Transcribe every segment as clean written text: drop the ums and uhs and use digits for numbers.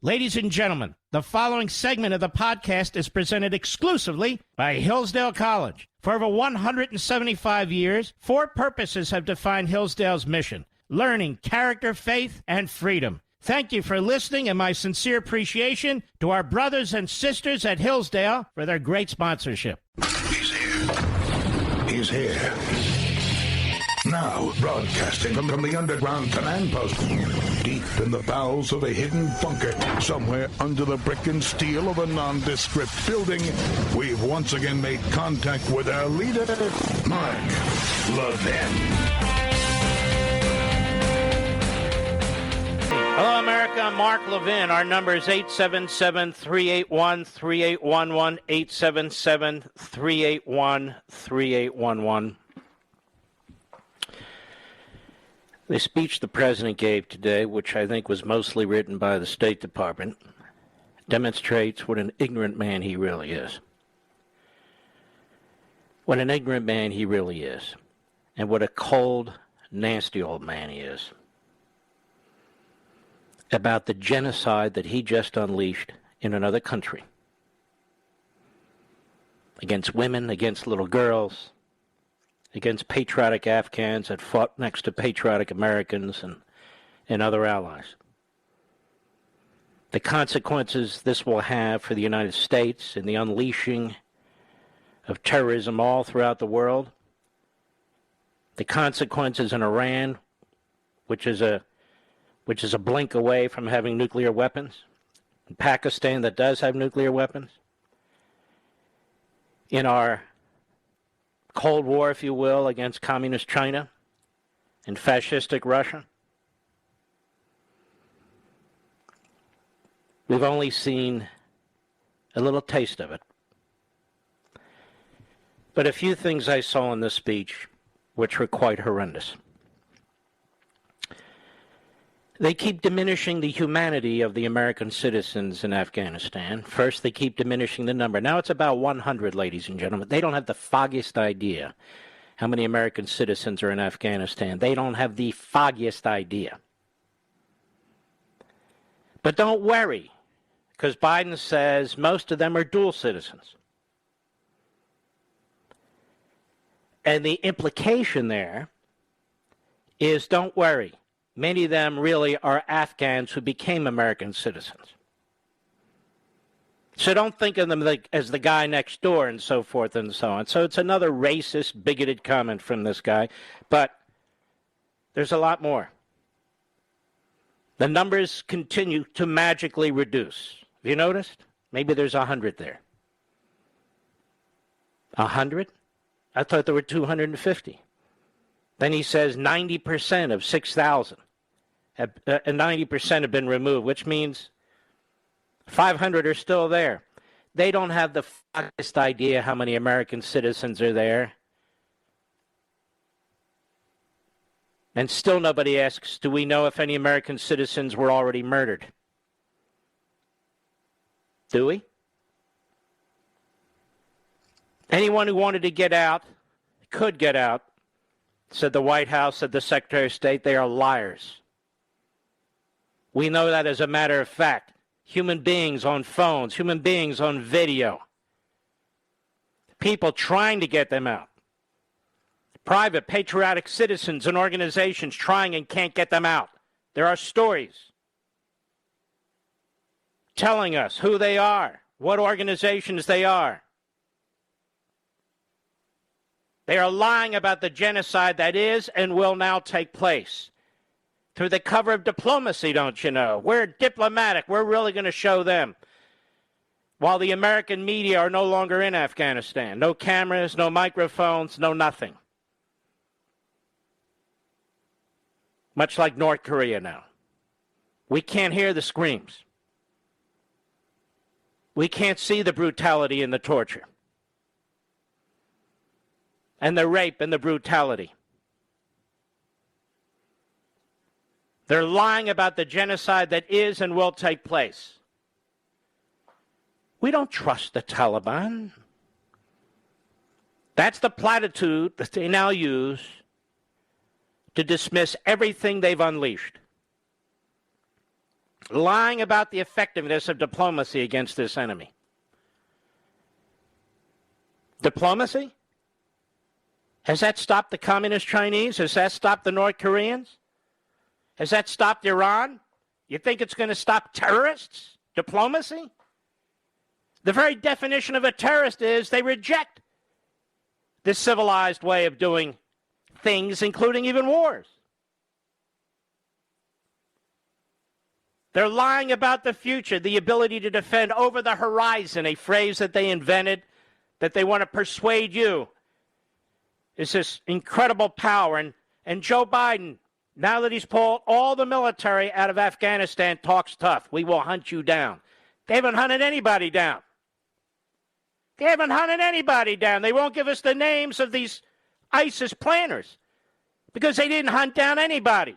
Ladies and gentlemen, the following segment of the podcast is presented exclusively by Hillsdale College. For over 175 years, four purposes have defined Hillsdale's mission: learning, character, faith, and freedom. Thank you for listening, and my sincere appreciation to our brothers and sisters at Hillsdale for their great sponsorship. He's here. He's here. Now, broadcasting from the underground command post, deep in the bowels of a hidden bunker, somewhere under the brick and steel of a nondescript building, we've once again made contact with our leader, Mark Levin. Hello, America. I'm Mark Levin. Our number is 877-381-3811, 877-381-3811. The speech the president gave today, which I think was mostly written by the State Department, demonstrates what an ignorant man he really is. What an ignorant man he really is. And what a cold, nasty old man he is. About the genocide that he just unleashed in another country. Against women, against little girls, against patriotic Afghans that fought next to patriotic Americans and other allies. The consequences this will have for the United States in the unleashing of terrorism all throughout the world. The consequences in Iran, which is a blink away from having nuclear weapons. In Pakistan, that does have nuclear weapons. In our Cold War, if you will, against communist China and fascistic Russia. We've only seen a little taste of it. But a few things I saw in this speech which were quite horrendous. They keep diminishing the humanity of the American citizens in Afghanistan. First, they keep diminishing the number. Now it's about 100, ladies and gentlemen. They don't have the foggiest idea how many American citizens are in Afghanistan. They don't have the foggiest idea. But don't worry, because Biden says most of them are dual citizens. And the implication there is, don't worry. Many of them really are Afghans who became American citizens. So don't think of them as the guy next door and so forth and so on. So it's another racist, bigoted comment from this guy. But there's a lot more. The numbers continue to magically reduce. Have you noticed? Maybe there's 100 there. 100? I thought there were 250. Then he says 90% of 6,000, and 90% have been removed, which means 500 are still there. They don't have the foggiest idea how many American citizens are there. And still nobody asks, do we know if any American citizens were already murdered? Do we? Anyone who wanted to get out could get out. Said the White House, said the Secretary of State, they are liars. We know that as a matter of fact. Human beings on phones, human beings on video. People trying to get them out. Private, patriotic citizens and organizations trying and can't get them out. There are stories telling us who they are, what organizations they are. They are lying about the genocide that is and will now take place. Through the cover of diplomacy, don't you know? We're diplomatic. We're really going to show them. While the American media are no longer in Afghanistan. No cameras, no microphones, no nothing. Much like North Korea now. We can't hear the screams. We can't see the brutality and the torture. And the rape and the brutality. They're lying about the genocide that is and will take place. We don't trust the Taliban. That's the platitude that they now use to dismiss everything they've unleashed. lying about the effectiveness of diplomacy against this enemy. Diplomacy? Has that stopped the communist Chinese? Has that stopped the North Koreans? Has that stopped Iran? You think it's going to stop terrorists? Diplomacy? The very definition of a terrorist is they reject this civilized way of doing things, including even wars. They're lying about the future, the ability to defend over the horizon, a phrase that they invented, that they want to persuade you is this incredible power. And Joe Biden, now that he's pulled all the military out of Afghanistan, talks tough. We will hunt you down. They haven't hunted anybody down. They haven't hunted anybody down. They won't give us the names of these ISIS planners because they didn't hunt down anybody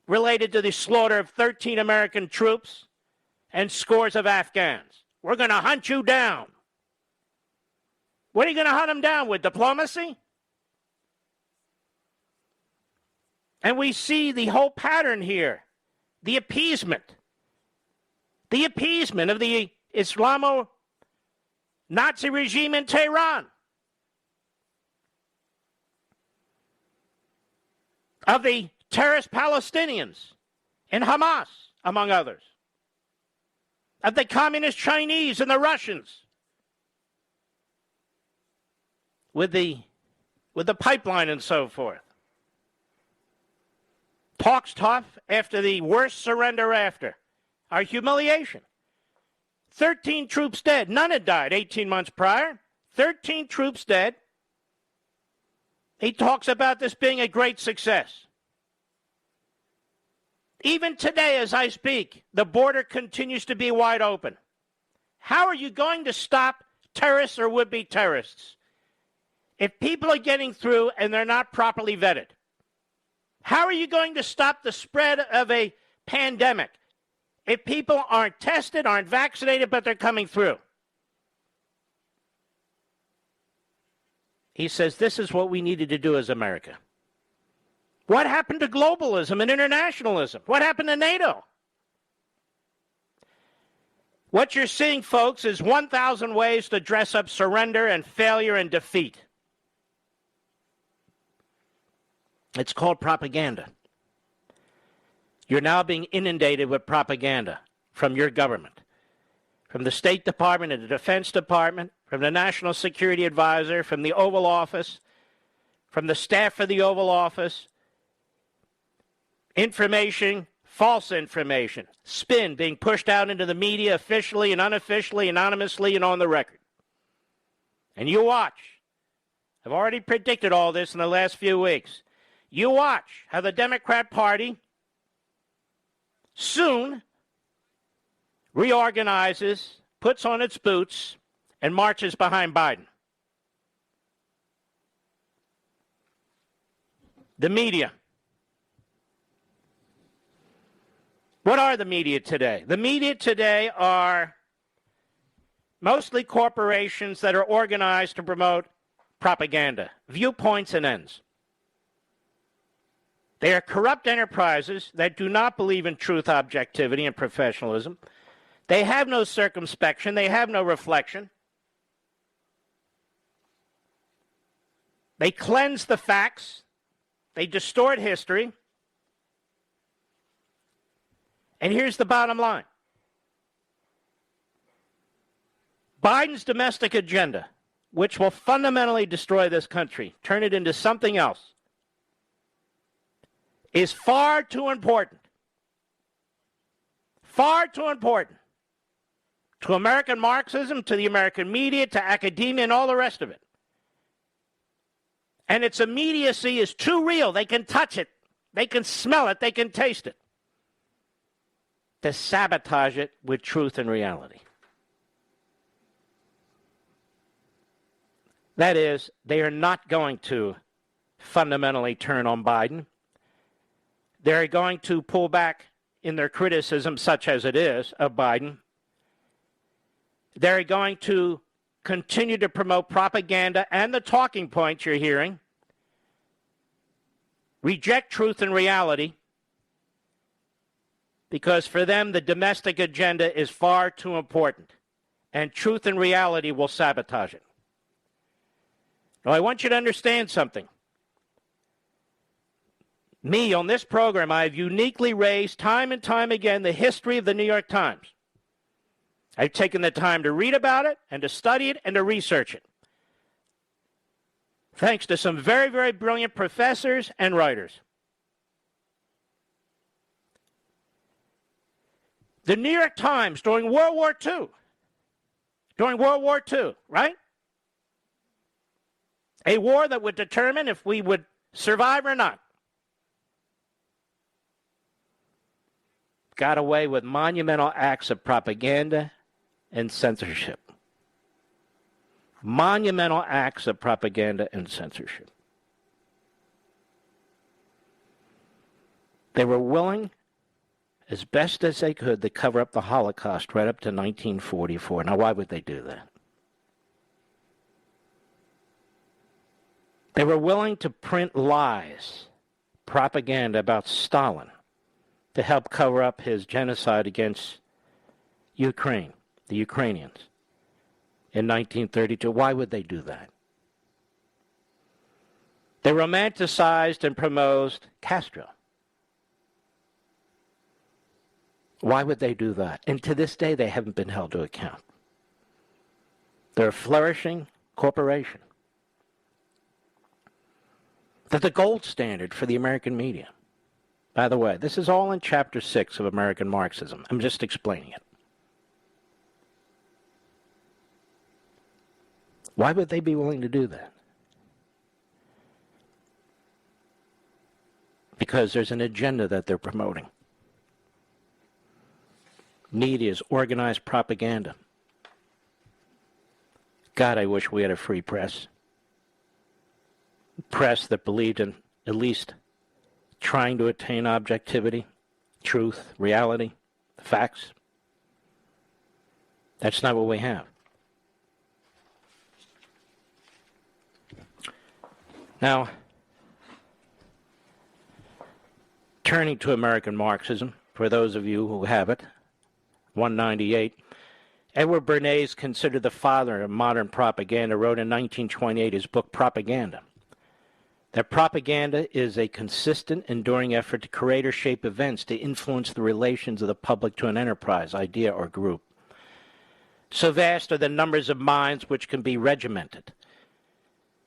related to the slaughter of 13 American troops and scores of Afghans. We're going to hunt you down. What are you going to hunt them down with? Diplomacy? And we see the whole pattern here. The appeasement. The appeasement of the Islamo-Nazi regime in Tehran. Of the terrorist Palestinians and Hamas, among others. Of the communist Chinese and the Russians. With the pipeline and so forth. Talks tough after the worst surrender after. Our humiliation. 13 troops dead. None had died 18 months prior. 13 troops dead. He talks about this being a great success. Even today, as I speak, the border continues to be wide open. How are you going to stop terrorists or would-be terrorists if people are getting through and they're not properly vetted? How are you going to stop the spread of a pandemic if people aren't tested, aren't vaccinated, but they're coming through? He says this is what we needed to do as America. What happened to globalism and internationalism? What happened to NATO? What you're seeing, folks, is 1,000 ways to dress up surrender and failure and defeat. It's called propaganda. You're now being inundated with propaganda from your government, from the State Department and the Defense Department, from the National Security Advisor, from the Oval Office, from the staff of the Oval Office. Information, false information, spin being pushed out into the media officially and unofficially, anonymously, and on the record. And you watch. I've already predicted all this in the last few weeks. You watch how the Democrat Party soon reorganizes, puts on its boots, and marches behind Biden. The media. What are the media today? The media today are mostly corporations that are organized to promote propaganda, viewpoints, and ends. They are corrupt enterprises that do not believe in truth, objectivity, and professionalism. They have no circumspection. They have no reflection. They cleanse the facts. They distort history. And here's the bottom line. Biden's domestic agenda, which will fundamentally destroy this country, turn it into something else, is far too important to American Marxism, to the American media, to academia, and all the rest of it. And its immediacy is too real. They can touch it. They can smell it. They can taste it. To sabotage it with truth and reality. That is, they are not going to fundamentally turn on Biden. They're going to pull back in their criticism, such as it is, of Biden. They're going to continue to promote propaganda and the talking points you're hearing. Reject truth and reality. because for them the domestic agenda is far too important, and truth and reality will sabotage it. Now, I want you to understand something. Me, on this program, I have uniquely raised time and time again the history of the New York Times. I've taken the time to read about it and to study it and to research it. Thanks to some very, very brilliant professors and writers. The New York Times during World War II, right? A war that would determine if we would survive or not. Got away with monumental acts of propaganda and censorship. Monumental acts of propaganda and censorship. They were willing, as best as they could, to cover up the Holocaust right up to 1944. Now, why would they do that? They were willing to print lies, propaganda about Stalin, to help cover up his genocide against Ukraine, the Ukrainians, in 1932. Why would they do that? They romanticized and promoted Castro. Why would they do that? And to this day, they haven't been held to account. They're a flourishing corporation. They're the gold standard for the American media. By the way, this is all in Chapter 6 of American Marxism. I'm just explaining it. Why would they be willing to do that? Because there's an agenda that they're promoting. Media is organized propaganda. God, I wish we had a free press. Press that believed in at least trying to attain objectivity, truth, reality, facts. That's not what we have. Now, turning to American Marxism, for those of you who have it, 198, Edward Bernays, considered the father of modern propaganda, wrote in 1928 his book Propaganda. That propaganda is a consistent, enduring effort to create or shape events to influence the relations of the public to an enterprise, idea, or group. So vast are the numbers of minds which can be regimented.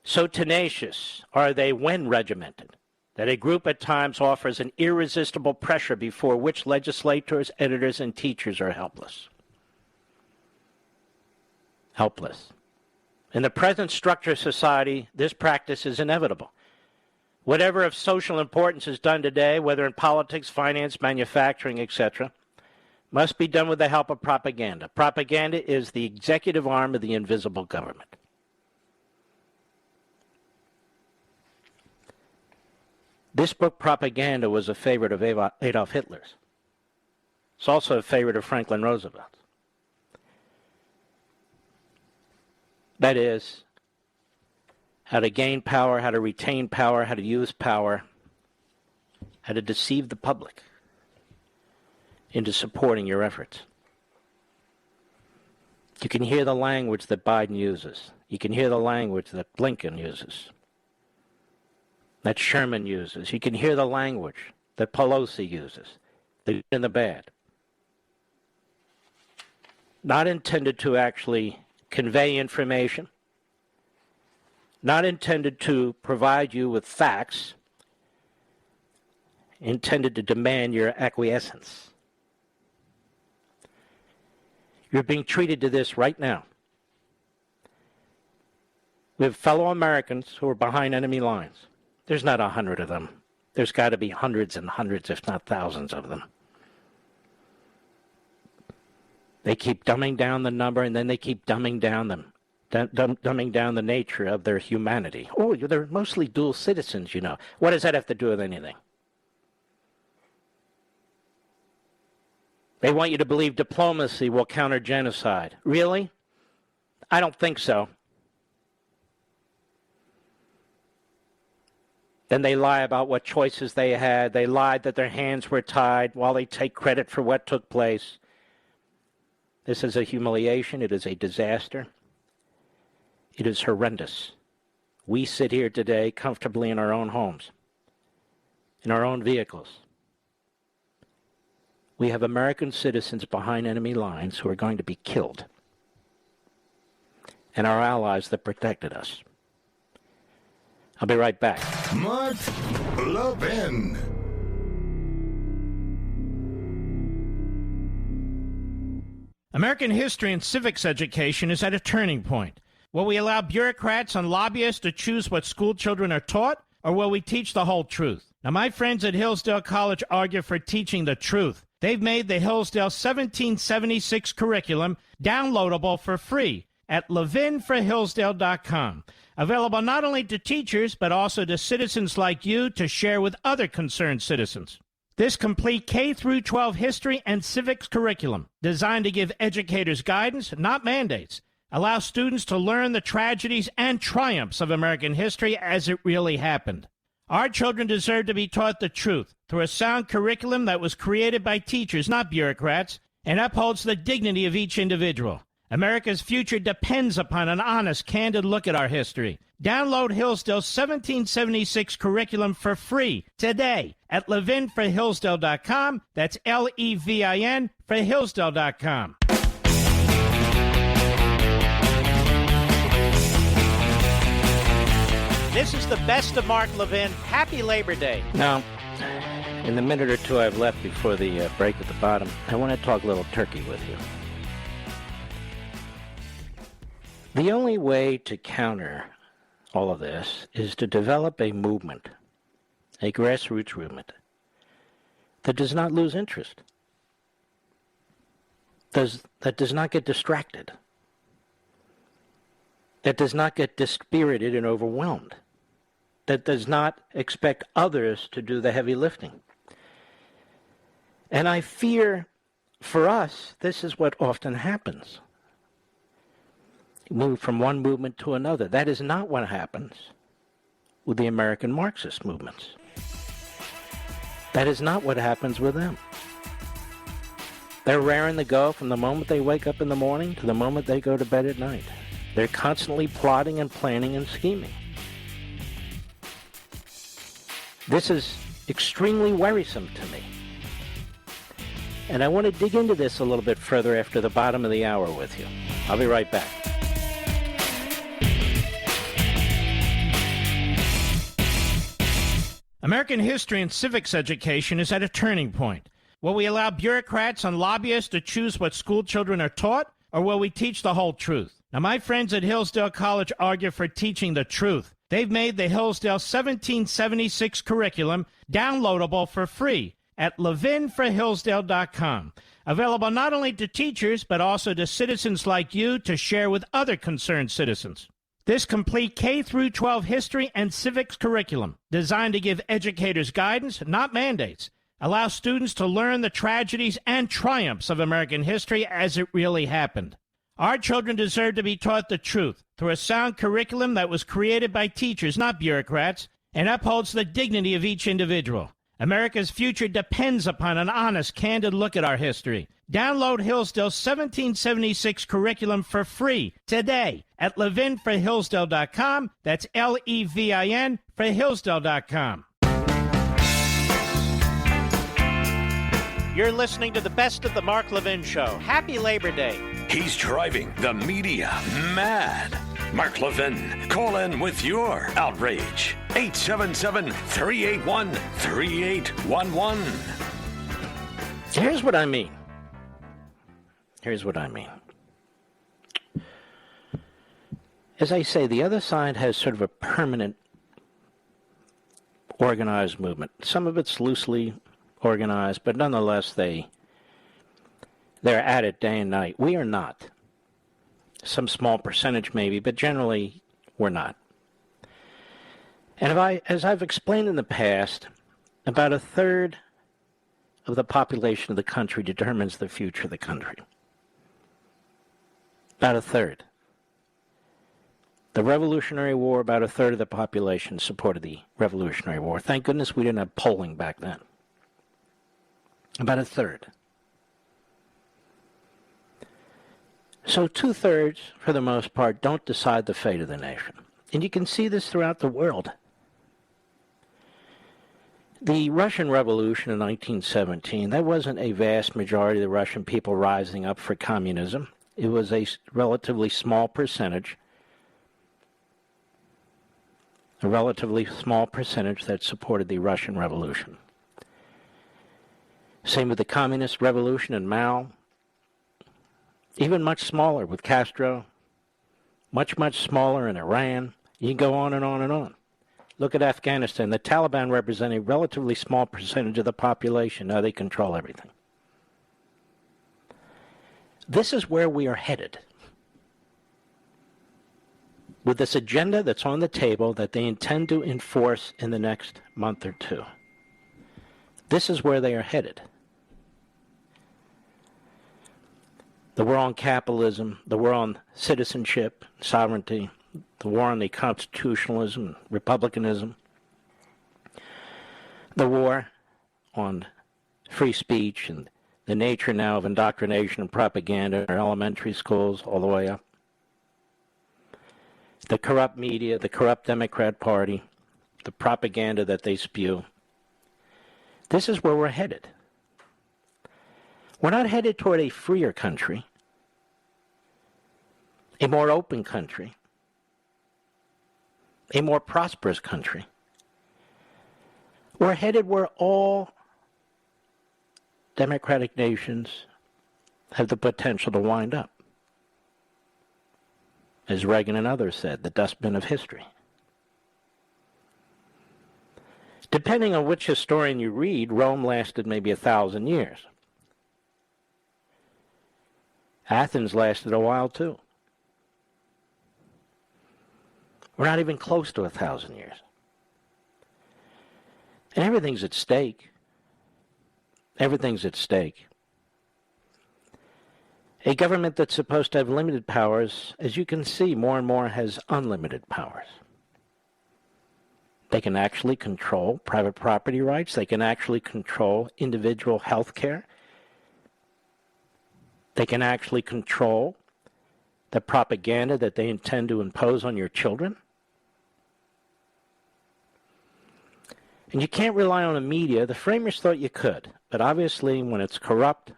So tenacious are they when regimented, that a group at times offers an irresistible pressure before which legislators, editors, and teachers are helpless. Helpless. In the present structure of society, this practice is inevitable. Whatever of social importance is done today, whether in politics, finance, manufacturing, etc., must be done with the help of propaganda. Propaganda is the executive arm of the invisible government. This book, Propaganda, was a favorite of Adolf Hitler's. It's also a favorite of Franklin Roosevelt's. That is, how to gain power, how to retain power, how to use power, how to deceive the public into supporting your efforts. You can hear the language that Biden uses. You can hear the language that Blinken uses, that Sherman uses. You can hear the language that Pelosi uses, the good and the bad. Not intended to actually convey information, not intended to provide you with facts, intended to demand your acquiescence. You're being treated to this right now. We have fellow Americans who are behind enemy lines. There's not 100 of them. There's got to be hundreds and hundreds, if not thousands of them. They keep dumbing down the number, and then they keep dumbing down them. Dumbing down the nature of their humanity. Oh, they're mostly dual citizens, you know. What does that have to do with anything? They want you to believe diplomacy will counter genocide. Really? I don't think so. Then they lie about what choices they had. They lied that their hands were tied while they take credit for what took place. This is a humiliation. It is a disaster. It is horrendous. We sit here today comfortably in our own homes, in our own vehicles. We have American citizens behind enemy lines who are going to be killed, and our allies that protected us. I'll be right back. Mark Levin. American history and civics education is at a turning point. Will we allow bureaucrats and lobbyists to choose what school children are taught, or will we teach the whole truth? Now, my friends at Hillsdale College argue for teaching the truth. They've made the Hillsdale 1776 curriculum downloadable for free at ləʻvɪn.com. Available not only to teachers, but also to citizens like you to share with other concerned citizens. This complete K-12 history and civics curriculum, designed to give educators guidance, not mandates, allows students to learn the tragedies and triumphs of American history as it really happened. Our children deserve to be taught the truth through a sound curriculum that was created by teachers, not bureaucrats, and upholds the dignity of each individual. America's future depends upon an honest, candid look at our history. Download Hillsdale's 1776 curriculum for free today at ləʻvɪn.com. That's L-E-V-I-N for Hillsdale.com. This is the best of Mark Levin. Happy Labor Day. Now, in the minute or two I've left before the break at the bottom, I want to talk a little turkey with you. The only way to counter all of this is to develop a movement, a grassroots movement, that does not lose interest, that does not get distracted, that does not get dispirited and overwhelmed, that does not expect others to do the heavy lifting. And I fear for us, this is what often happens. Move from one movement to another. That is not what happens with the American Marxist movements. That is not what happens with them. They're raring to go from the moment they wake up in the morning to the moment they go to bed at night. They're constantly plotting and planning and scheming. This is extremely worrisome to me. And I want to dig into this a little bit further after the bottom of the hour with you. I'll be right back. American history and civics education is at a turning point. Will we allow bureaucrats and lobbyists to choose what school children are taught, or will we teach the whole truth? Now, my friends at Hillsdale College argue for teaching the truth. They've made the Hillsdale 1776 curriculum downloadable for free at ləʻvɪn.com. Available not only to teachers, but also to citizens like you to share with other concerned citizens. This complete K-12 history and civics curriculum, designed to give educators guidance, not mandates, allows students to learn the tragedies and triumphs of American history as it really happened. Our children deserve to be taught the truth through a sound curriculum that was created by teachers, not bureaucrats, and upholds the dignity of each individual. America's future depends upon an honest, candid look at our history. Download Hillsdale's 1776 curriculum for free today at ləʻvɪn.com. That's L-E-V-I-N for Hillsdale.com. You're listening to the best of the Mark Levin Show. Happy Labor Day. He's driving the media mad. Mark Levin, call in with your outrage. 877-381-3811. Here's what I mean. Here's what I mean. As I say, the other side has sort of a permanent organized movement. Some of it's loosely organized, but nonetheless they're at it day and night. We are not. Some small percentage maybe, but generally we're not. And as I've explained in the past, about a third of the population of the country determines the future of the country. About a third. The Revolutionary War, about a third of the population supported the Revolutionary War. Thank goodness we didn't have polling back then. About a third. So two-thirds, for the most part, don't decide the fate of the nation. And you can see this throughout the world. The Russian Revolution in 1917, that wasn't a vast majority of the Russian people rising up for communism. It was a relatively small percentage. A relatively small percentage that supported the Russian Revolution. Same with the Communist Revolution and Mao. Even much smaller with Castro. Much smaller in Iran. You can go on and on and on. Look at Afghanistan. The Taliban represent a relatively small percentage of the population. Now they control everything. This is where we are headed. With this agenda that's on the table that they intend to enforce in the next month or two. This is where they are headed. The war on capitalism, the war on citizenship, sovereignty, the war on the constitutionalism, republicanism, the war on free speech and the nature now of indoctrination and propaganda in our elementary schools all the way up. The corrupt media, the corrupt Democrat Party, the propaganda that they spew. This is where we're headed. We're not headed toward a freer country, a more open country, a more prosperous country. We're headed where all democratic nations have the potential to wind up. As Reagan and others said, the dustbin of history. Depending on which historian you read, Rome lasted maybe 1,000 years. Athens lasted a while too. We're not even close to 1,000 years. And everything's at stake. Everything's at stake. A government that's supposed to have limited powers, as you can see, more and more has unlimited powers. They can actually control private property rights. They can actually control individual health care. They can actually control the propaganda that they intend to impose on your children. And you can't rely on the media. The framers thought you could, but obviously when it's corrupt,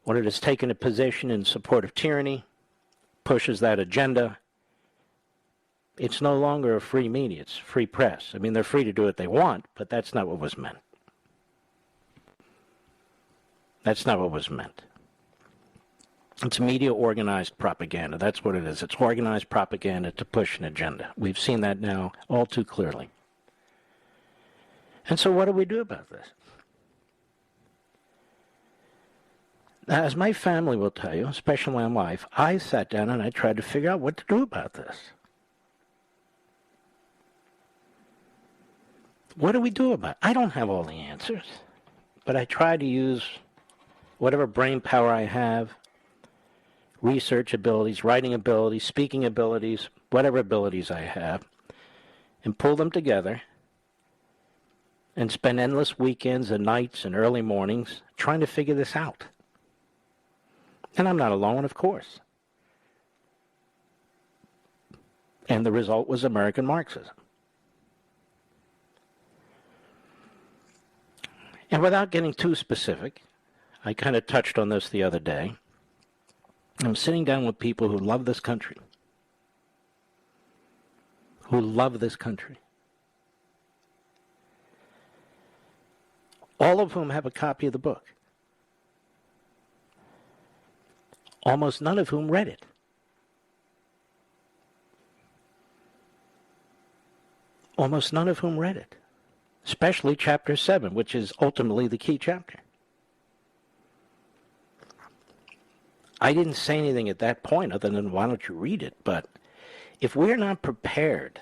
when it has taken a position in support of tyranny, pushes that agenda, it's no longer a free media, it's free press. I mean, they're free to do what they want, but that's not what was meant. That's not what was meant. It's media organized propaganda. That's what it is. It's organized propaganda to push an agenda. We've seen that now all too clearly. And so what do we do about this? Now, as my family will tell you, especially my wife, I sat down and I tried to figure out what to do about this. What do we do about it? I don't have all the answers, but I try to use whatever brain power I have, research abilities, writing abilities, speaking abilities, whatever abilities I have, and pull them together and spend endless weekends and nights and early mornings trying to figure this out. And I'm not alone, of course. And the result was American Marxism. And without getting too specific, I kind of touched on this the other day. I'm sitting down with people who love this country. Who love this country. All of whom have a copy of the book. Almost none of whom read it. Almost none of whom read it. Especially chapter 7, which is ultimately the key chapter. I didn't say anything at that point other than, why don't you read it? But if we're not prepared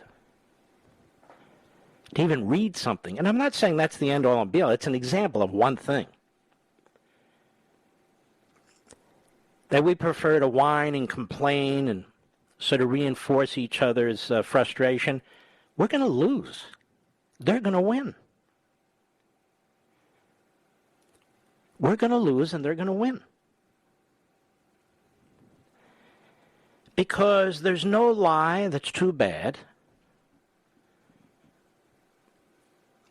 to even read something, and I'm not saying that's the end-all and be-all, it's an example of one thing. That we prefer to whine and complain and so to reinforce each other's frustration, we're going to lose. They're going to win. We're going to lose and they're going to win. Because there's no lie that's too bad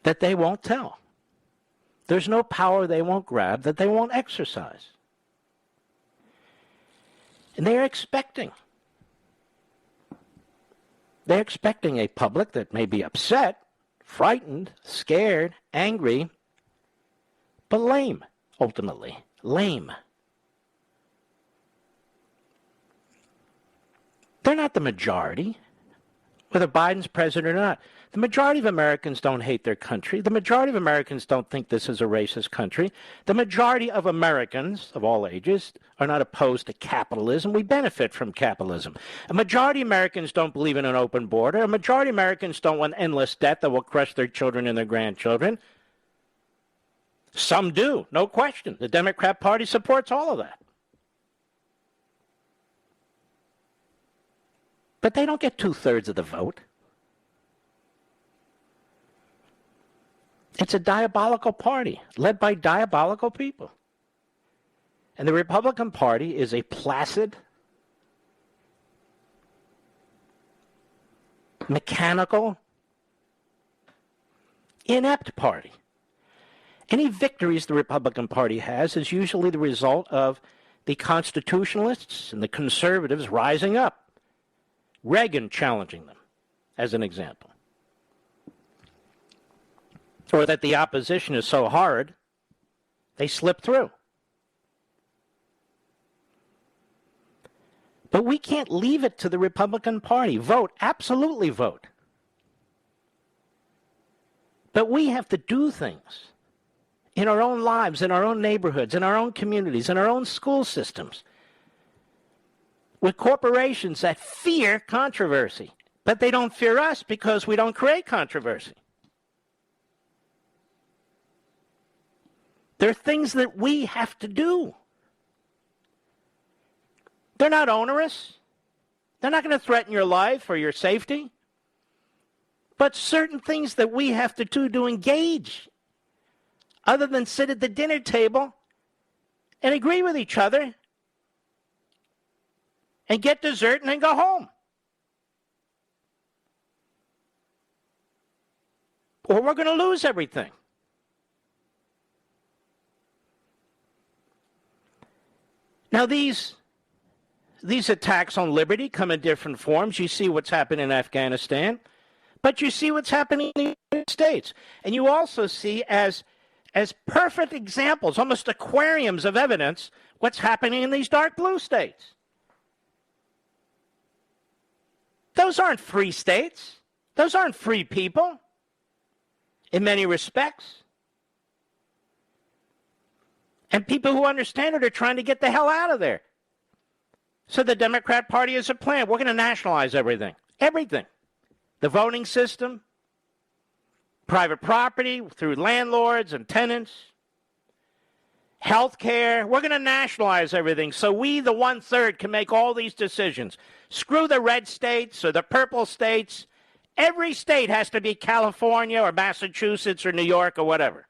that they won't tell. There's no power they won't grab that they won't exercise. And they're expecting a public that may be upset, frightened, scared, angry, but lame, ultimately. Lame. They're not the majority, whether Biden's president or not. The majority of Americans don't hate their country. The majority of Americans don't think this is a racist country. The majority of Americans of all ages are not opposed to capitalism. We benefit from capitalism. A majority of Americans don't believe in an open border. A majority of Americans don't want endless debt that will crush their children and their grandchildren. Some do, no question. The Democrat Party supports all of that. But they don't get 2/3 of the vote. It's a diabolical party, led by diabolical people. And the Republican Party is a placid, mechanical, inept party. Any victories the Republican Party has is usually the result of the constitutionalists and the conservatives rising up. Reagan challenging them, as an example. Or that the opposition is so hard, they slip through. But we can't leave it to the Republican Party. Vote, absolutely vote. But we have to do things in our own lives, in our own neighborhoods, in our own communities, in our own school systems, with corporations that fear controversy. But they don't fear us because we don't create controversy. There are things that we have to do. They're not onerous. They're not going to threaten your life or your safety. But certain things that we have to do to engage, other than sit at the dinner table and agree with each other and get dessert and then go home. Or we're going to lose everything. Now, these attacks on liberty come in different forms. You see what's happened in Afghanistan, but you see what's happening in the United States. And you also see as perfect examples, almost aquariums of evidence, what's happening in these dark blue states. Those aren't free states. Those aren't free people in many respects. And people who understand it are trying to get the hell out of there. So the Democrat Party has a plan. We're going to nationalize everything. Everything. The voting system, private property through landlords and tenants, health care. We're going to nationalize everything so we, the 1/3, can make all these decisions. Screw the red states or the purple states. Every state has to be California or Massachusetts or New York or whatever.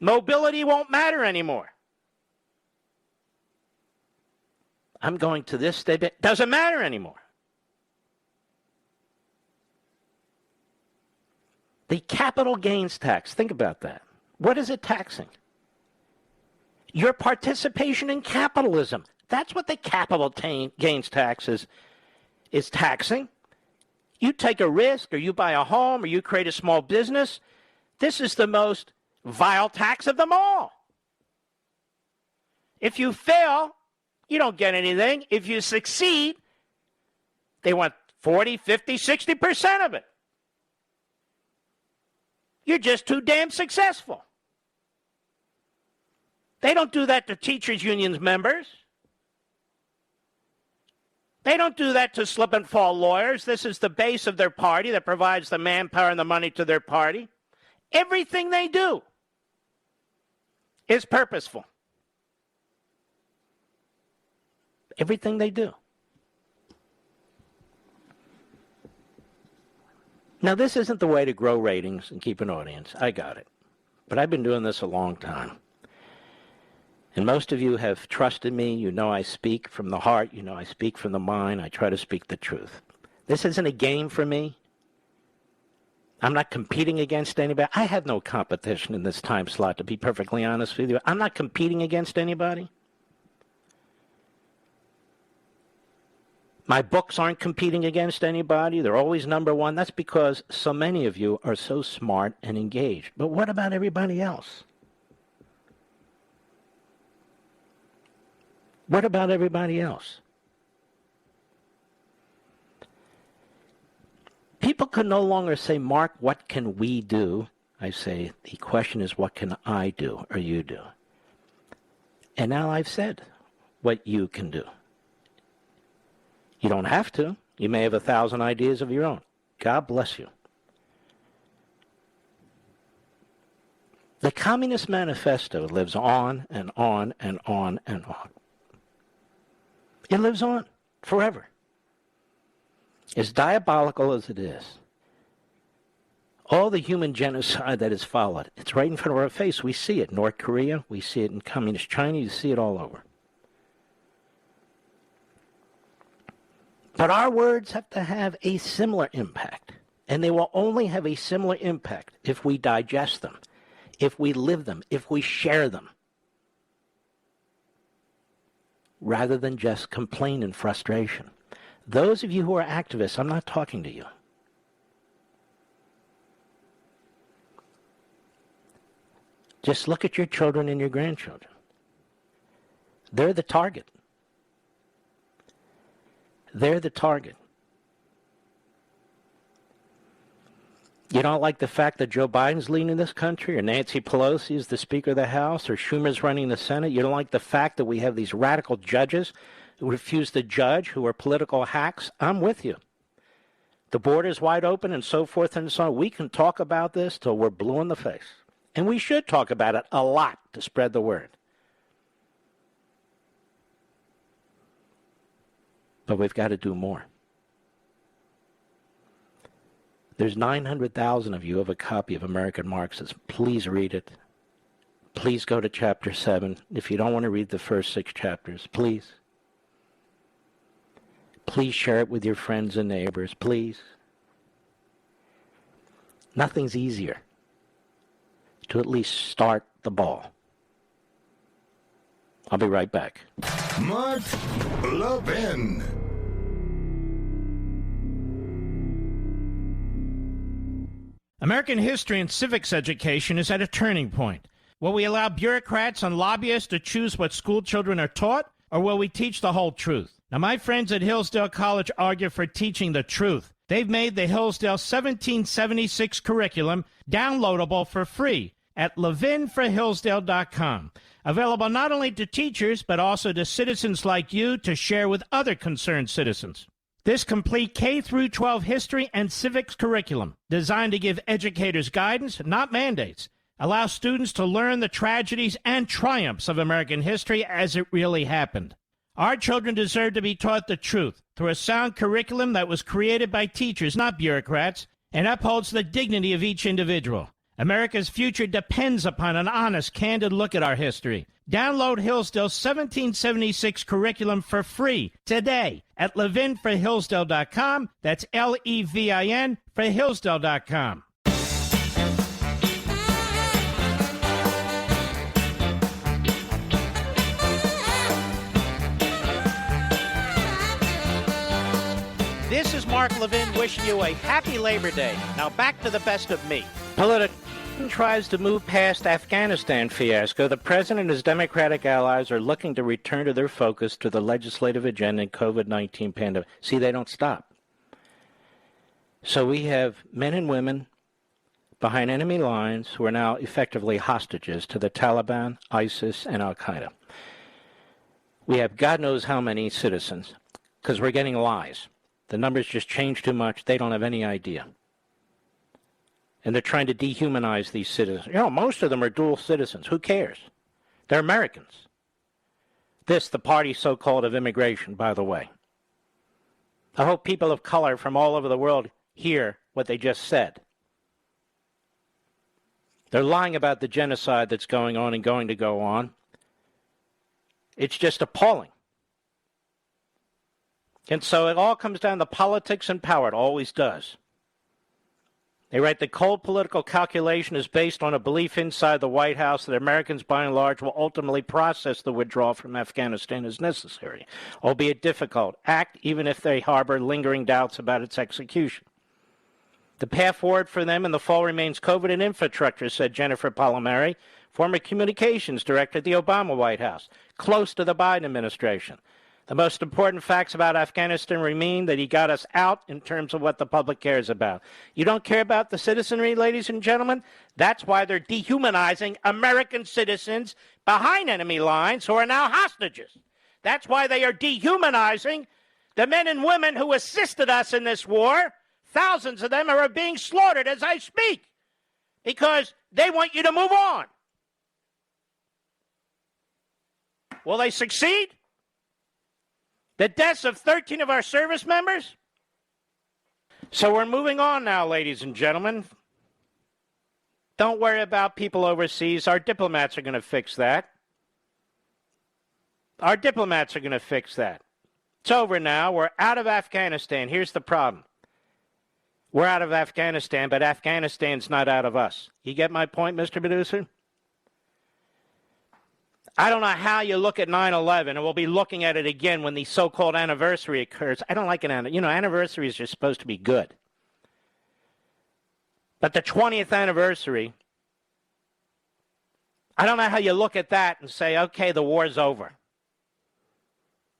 Mobility won't matter anymore. I'm going to this state. It doesn't matter anymore. The capital gains tax, think about that. What is it taxing? Your participation in capitalism. That's what the capital gains tax is taxing. You take a risk, or you buy a home, or you create a small business. This is the most vile tax of them all. If you fail, you don't get anything. If you succeed, they want 40, 50, 60% of it. You're just too damn successful. They don't do that to teachers' unions members. They don't do that to slip and fall lawyers. This is the base of their party that provides the manpower and the money to their party. Everything they do is purposeful. Everything they do. Now, this isn't the way to grow ratings and keep an audience. I got it. But I've been doing this a long time. And most of you have trusted me. You know I speak from the heart. You know I speak from the mind. I try to speak the truth. This isn't a game for me. I'm not competing against anybody. I have no competition in this time slot, to be perfectly honest with you. I'm not competing against anybody. My books aren't competing against anybody. They're always number one. That's because so many of you are so smart and engaged. But what about everybody else? What about everybody else? People can no longer say, Mark, what can we do? I say, the question is, what can I do or you do? And now I've said what you can do. You don't have to. You may have 1,000 ideas of your own. God bless you. The Communist Manifesto lives on and on and on and on. It lives on forever. As diabolical as it is, all the human genocide that has followed, it's right in front of our face. We see it in North Korea. We see it in Communist China. You see it all over. But our words have to have a similar impact. And they will only have a similar impact if we digest them, if we live them, if we share them, rather than just complain in frustration. Those of you who are activists, I'm not talking to you. Just look at your children and your grandchildren. They're the target. They're the target. You don't like the fact that Joe Biden's leading this country, or Nancy Pelosi is the Speaker of the House, or Schumer's running the Senate? You don't like the fact that we have these radical judges who refuse to judge, who are political hacks? I'm with you. The border's wide open and so forth and so on. We can talk about this till we're blue in the face. And we should talk about it a lot to spread the word. But we've got to do more. There's 900,000 of you who have a copy of American Marxism. Please read it. Please go to chapter 7. If you don't want to read the first 6 chapters, please. Please share it with your friends and neighbors, please. Nothing's easier to at least start the ball. I'll be right back. Mark Levin. American history and civics education is at a turning point. Will we allow bureaucrats and lobbyists to choose what school children are taught, or will we teach the whole truth? Now, my friends at Hillsdale College argue for teaching the truth. They've made the Hillsdale 1776 curriculum downloadable for free at ləʻvɪn.Hillsdale.com. Available not only to teachers, but also to citizens like you to share with other concerned citizens. This complete K-12 history and civics curriculum, designed to give educators guidance, not mandates, allows students to learn the tragedies and triumphs of American history as it really happened. Our children deserve to be taught the truth through a sound curriculum that was created by teachers, not bureaucrats, and upholds the dignity of each individual. America's future depends upon an honest, candid look at our history. Download Hillsdale's 1776 curriculum for free today at ləʻvɪn.Hillsdale.com. That's L-E-V-I-N for Hillsdale.com. This is Mark Levin wishing you a happy Labor Day. Now back to the best of me. Political tries to move past Afghanistan fiasco. The president and his Democratic allies are looking to return to their focus to the legislative agenda and COVID-19 pandemic. See, they don't stop. So we have men and women behind enemy lines who are now effectively hostages to the Taliban, ISIS, and Al-Qaeda. We have God knows how many citizens, because we're getting lies. The numbers just change too much. They don't have any idea. And they're trying to dehumanize these citizens. You know, most of them are dual citizens. Who cares? They're Americans. This, the party so-called of immigration, by the way. I hope people of color from all over the world hear what they just said. They're lying about the genocide that's going on and going to go on. It's just appalling. And so it all comes down to politics and power. It always does. They write the cold political calculation is based on a belief inside the White House that Americans, by and large, will ultimately process the withdrawal from Afghanistan as necessary, albeit difficult, act even if they harbor lingering doubts about its execution. The path forward for them in the fall remains COVID and infrastructure, said Jennifer Palmieri, former communications director at the Obama White House, close to the Biden administration. The most important facts about Afghanistan remain that he got us out in terms of what the public cares about. You don't care about the citizenry, ladies and gentlemen? That's why they're dehumanizing American citizens behind enemy lines who are now hostages. That's why they are dehumanizing the men and women who assisted us in this war. Thousands of them are being slaughtered as I speak because they want you to move on. Will they succeed? The deaths of 13 of our service members? So we're moving on now, ladies and gentlemen. Don't worry about people overseas. Our diplomats are going to fix that. Our diplomats are going to fix that. It's over now. We're out of Afghanistan. Here's the problem. We're out of Afghanistan, but Afghanistan's not out of us. You get my point, Mr. Producer? I don't know how you look at 9/11, and we'll be looking at it again when the so-called anniversary occurs. I don't like an anniversary. You know, anniversaries are supposed to be good. But the 20th anniversary, I don't know how you look at that and say, okay, the war's over.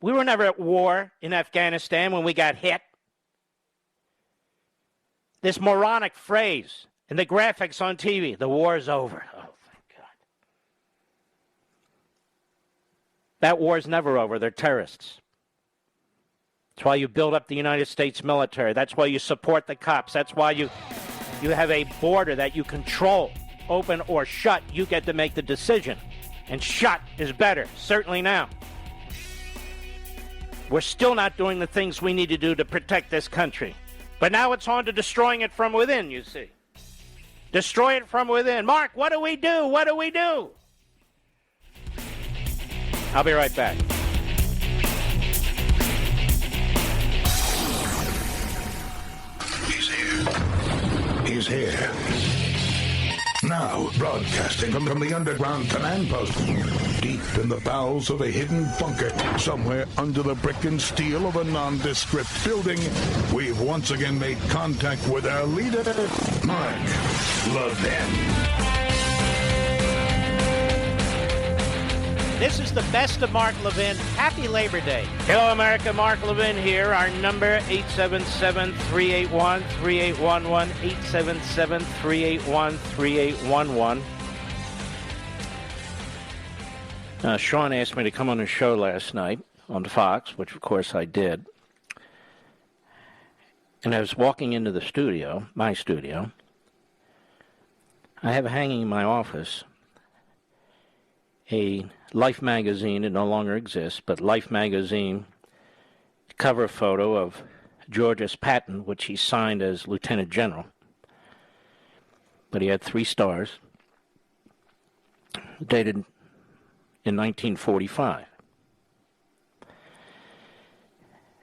We were never at war in Afghanistan when we got hit. This moronic phrase in the graphics on TV, the war's over. Oh, thank God. That war's never over. They're terrorists. That's why you build up the United States military. That's why you support the cops. That's why you have a border that you control. Open or shut, you get to make the decision. And shut is better, certainly now. We're still not doing the things we need to do to protect this country. But now it's on to destroying it from within, you see. Destroy it from within. Mark, what do we do? What do we do? I'll be right back. He's here. He's here. Now, broadcasting from the underground command post, deep in the bowels of a hidden bunker, somewhere under the brick and steel of a nondescript building, we've once again made contact with our leader, Mark Levin. This is the best of Mark Levin. Happy Labor Day. Hello, America. Mark Levin here. Our number, 877-381-3811, 877-381-3811. Sean asked me to come on his show last night on Fox, which, of course, I did. And I was walking into the studio, my studio. I have hanging in my office a Life magazine. It no longer exists, but Life magazine cover photo of George S. Patton, which he signed as Lieutenant General. But he had 3 stars, dated in 1945.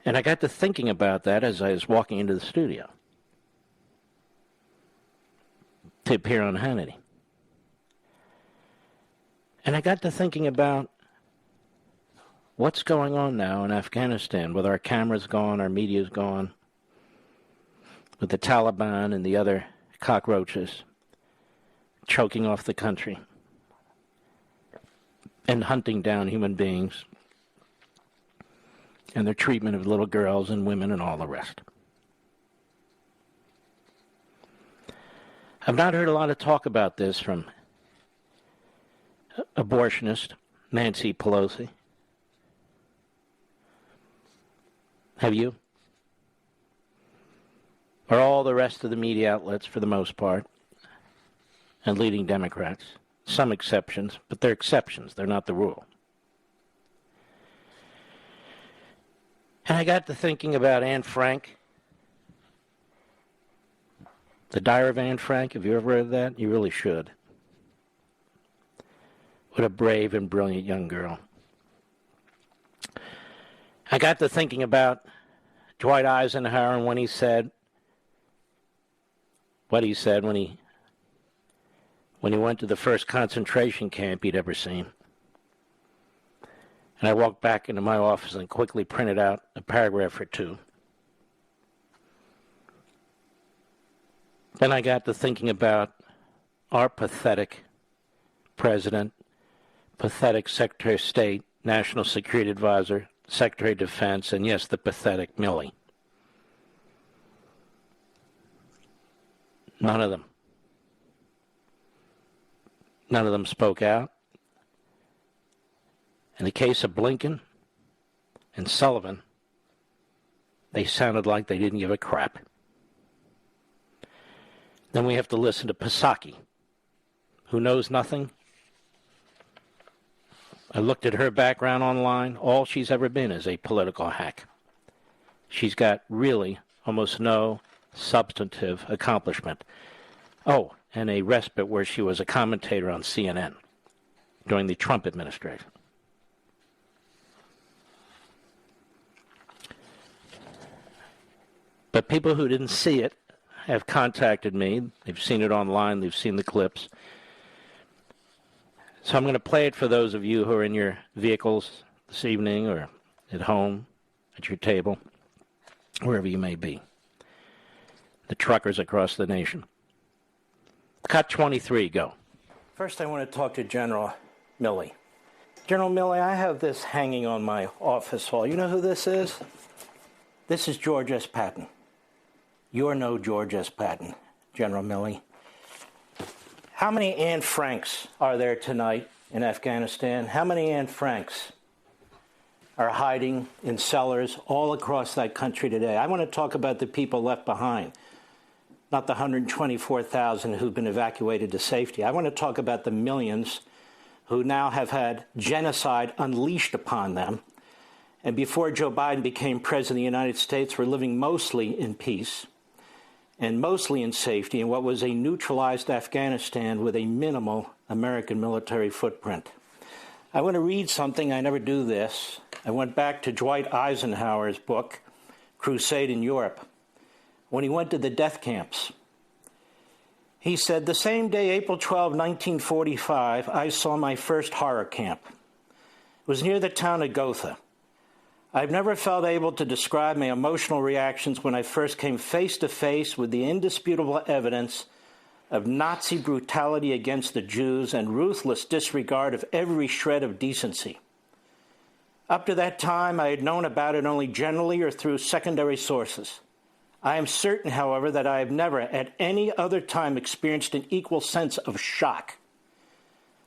And I got to thinking about that as I was walking into the studio to appear on Hannity. And I got to thinking about what's going on now in Afghanistan with our cameras gone, our media's gone, with the Taliban and the other cockroaches choking off the country and hunting down human beings and their treatment of little girls and women and all the rest. I've not heard a lot of talk about this from abortionist Nancy Pelosi. Have you? Or all the rest of the media outlets, for the most part, and leading Democrats. Some exceptions, but they're exceptions. They're not the rule. And I got to thinking about Anne Frank The Diary of Anne Frank, have you ever read that? You really should. What a brave and brilliant young girl. I got to thinking about Dwight Eisenhower and when he said what he said when he went to the first concentration camp he'd ever seen. And I walked back into my office and quickly printed out a paragraph or two. Then I got to thinking about our pathetic president, pathetic Secretary of State, National Security Advisor, Secretary of Defense, and yes, the pathetic Milley. None of them spoke out. In the case of Blinken and Sullivan, they sounded like they didn't give a crap. Then we have to listen to Psaki, who knows nothing. I looked at her background online. All she's ever been is a political hack. She's got really almost no substantive accomplishment. Oh, and a respite where she was a commentator on CNN during the Trump administration. But people who didn't see it have contacted me. They've seen it online. They've seen the clips. So I'm going to play it for those of you who are in your vehicles this evening or at home, at your table, wherever you may be. The truckers across the nation. Cut 23, go. First, I want to talk to General Milley. General Milley, I have this hanging on my office wall. You know who this is? This is George S. Patton. You're no George S. Patton, General Milley. How many Anne Franks are there tonight in Afghanistan? How many Anne Franks are hiding in cellars all across that country today? I want to talk about the people left behind, not the 124,000 who've been evacuated to safety. I want to talk about the millions who now have had genocide unleashed upon them. And before Joe Biden became president of the United States, were living mostly in peace and mostly in safety in what was a neutralized Afghanistan with a minimal American military footprint. I want to read something. I never do this. I went back to Dwight Eisenhower's book, Crusade in Europe, when he went to the death camps. He said, the same day, April 12, 1945, I saw my first horror camp. It was near the town of Gotha. I've never felt able to describe my emotional reactions when I first came face to face with the indisputable evidence of Nazi brutality against the Jews and ruthless disregard of every shred of decency. Up to that time, I had known about it only generally or through secondary sources. I am certain, however, that I have never at any other time experienced an equal sense of shock.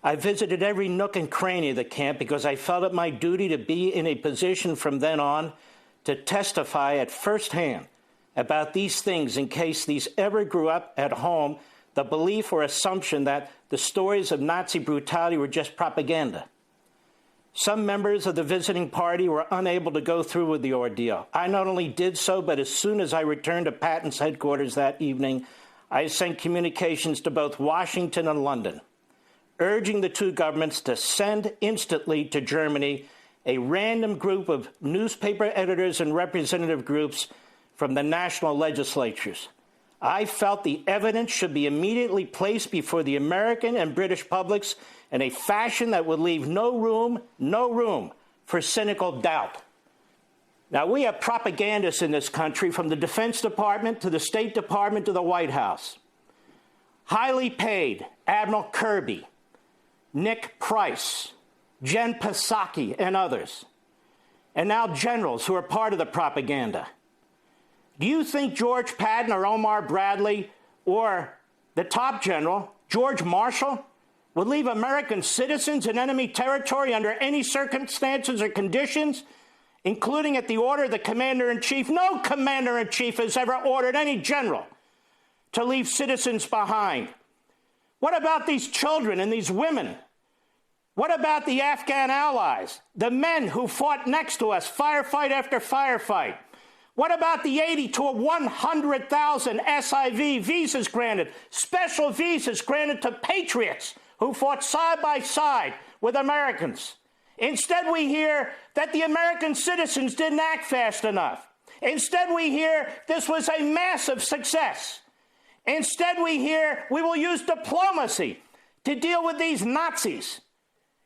I visited every nook and cranny of the camp because I felt it my duty to be in a position from then on to testify at firsthand about these things in case these ever grew up at home, the belief or assumption that the stories of Nazi brutality were just propaganda. Some members of the visiting party were unable to go through with the ordeal. I not only did so, but as soon as I returned to Patton's headquarters that evening, I sent communications to both Washington and London, urging the two governments to send instantly to Germany a random group of newspaper editors and representative groups from the national legislatures. I felt the evidence should be immediately placed before the American and British publics in a fashion that would leave no room for cynical doubt. Now, we have propagandists in this country, from the Defense Department to the State Department to the White House. Highly paid Admiral Kirby, Nick Price, Jen Psaki, and others, and now generals who are part of the propaganda. Do you think George Patton or Omar Bradley or the top general, George Marshall, would leave American citizens in enemy territory under any circumstances or conditions, including at the order of the commander-in-chief? No commander-in-chief has ever ordered any general to leave citizens behind. What about these children and these women? What about the Afghan allies, the men who fought next to us, firefight after firefight? What about the 80 to 100,000 SIV visas granted, special visas granted to patriots who fought side by side with Americans? Instead, we hear that the American citizens didn't act fast enough. Instead, we hear this was a massive success. Instead, we hear we will use diplomacy to deal with these Nazis.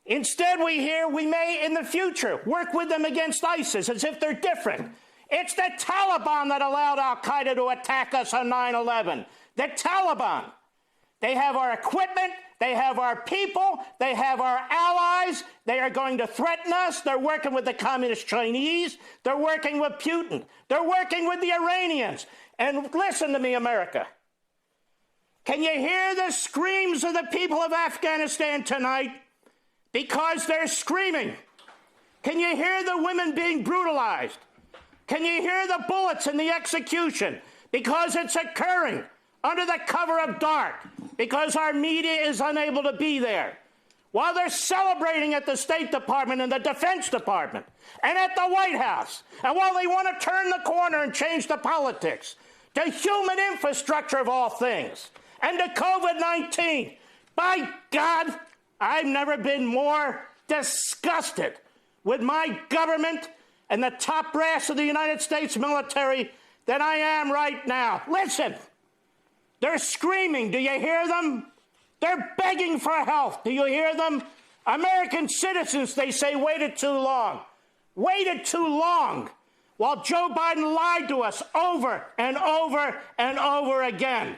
Instead, we hear we may, in the future, work with them against ISIS as if they're different. It's the Taliban that allowed al-Qaeda to attack us on 9/11. The Taliban. They have our equipment. They have our people. They have our allies. They are going to threaten us. They're working with the Communist Chinese. They're working with Putin. They're working with the Iranians. And listen to me, America. Can you hear the screams of the people of Afghanistan tonight? Because they're screaming. Can you hear the women being brutalized? Can you hear the bullets and the execution? Because it's occurring under the cover of dark, because our media is unable to be there. While they're celebrating at the State Department and the Defense Department and at the White House, and while they want to turn the corner and change the politics to human infrastructure of all things and to COVID-19, by God, I've never been more disgusted with my government and the top brass of the United States military than I am right now. Listen, they're screaming. Do you hear them? They're begging for help. Do you hear them? American citizens, they say, waited too long. Waited too long while Joe Biden lied to us over and over and over again.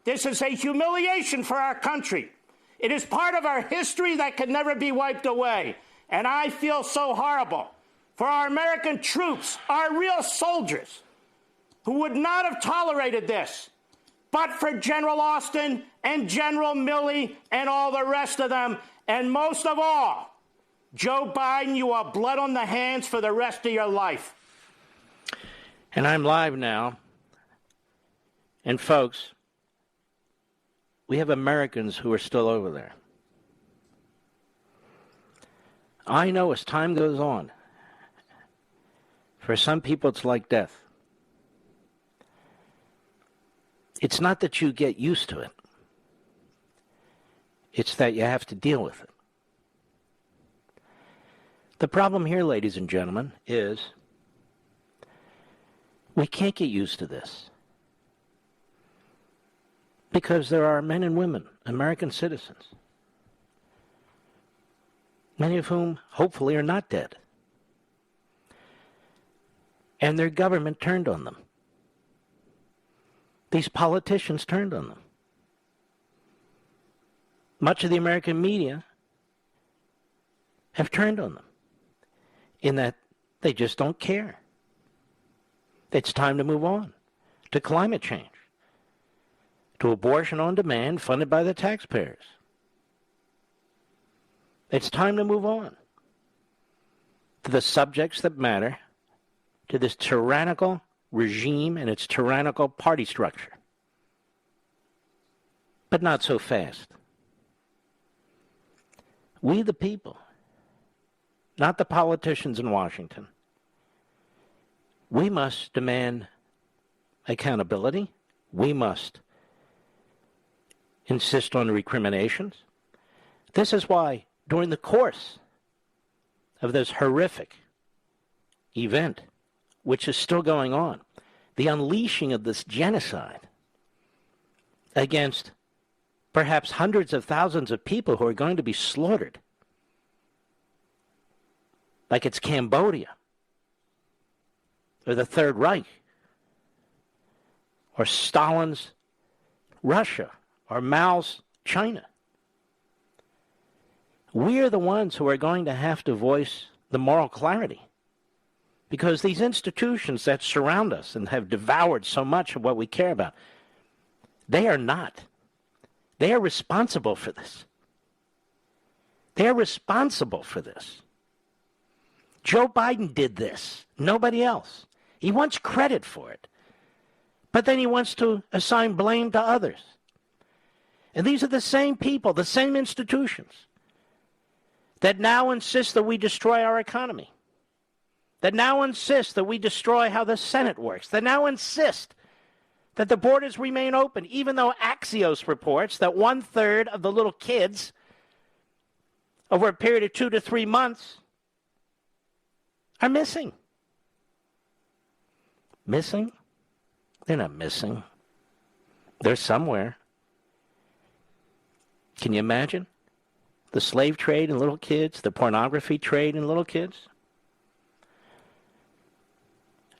This is a humiliation for our country. It is part of our history that can never be wiped away. And I feel so horrible for our American troops, our real soldiers, who would not have tolerated this, but for General Austin and General Milley and all the rest of them. And most of all, Joe Biden, you have blood on the hands for the rest of your life. And I'm live now. And folks, we have Americans who are still over there. I know as time goes on, for some people it's like death. It's not that you get used to it. It's that you have to deal with it. The problem here, ladies and gentlemen, is we can't get used to this. Because there are men and women, American citizens, many of whom hopefully are not dead. And their government turned on them. These politicians turned on them. Much of the American media have turned on them in that they just don't care. It's time to move on to climate change, to abortion on demand funded by the taxpayers. It's time to move on to the subjects that matter, to this tyrannical regime and its tyrannical party structure. But not so fast. We the people, not the politicians in Washington, we must demand accountability. We must insist on recriminations. This is why, during the course of this horrific event, which is still going on, the unleashing of this genocide against perhaps hundreds of thousands of people who are going to be slaughtered, like it's Cambodia, or the Third Reich, or Stalin's Russia, or Mao's China. We are the ones who are going to have to voice the moral clarity, because these institutions that surround us and have devoured so much of what we care about, they are not. They are responsible for this. They are responsible for this. Joe Biden did this. Nobody else. He wants credit for it. But then he wants to assign blame to others. And these are the same people, the same institutions, that now insist that we destroy our economy. that now insist that we destroy how the Senate works, that now insist that the borders remain open, even though Axios reports that 1/3 of the little kids over a period of 2 to 3 months are missing. Missing? They're not missing. They're somewhere. Can you imagine? The slave trade in little kids, the pornography trade in little kids.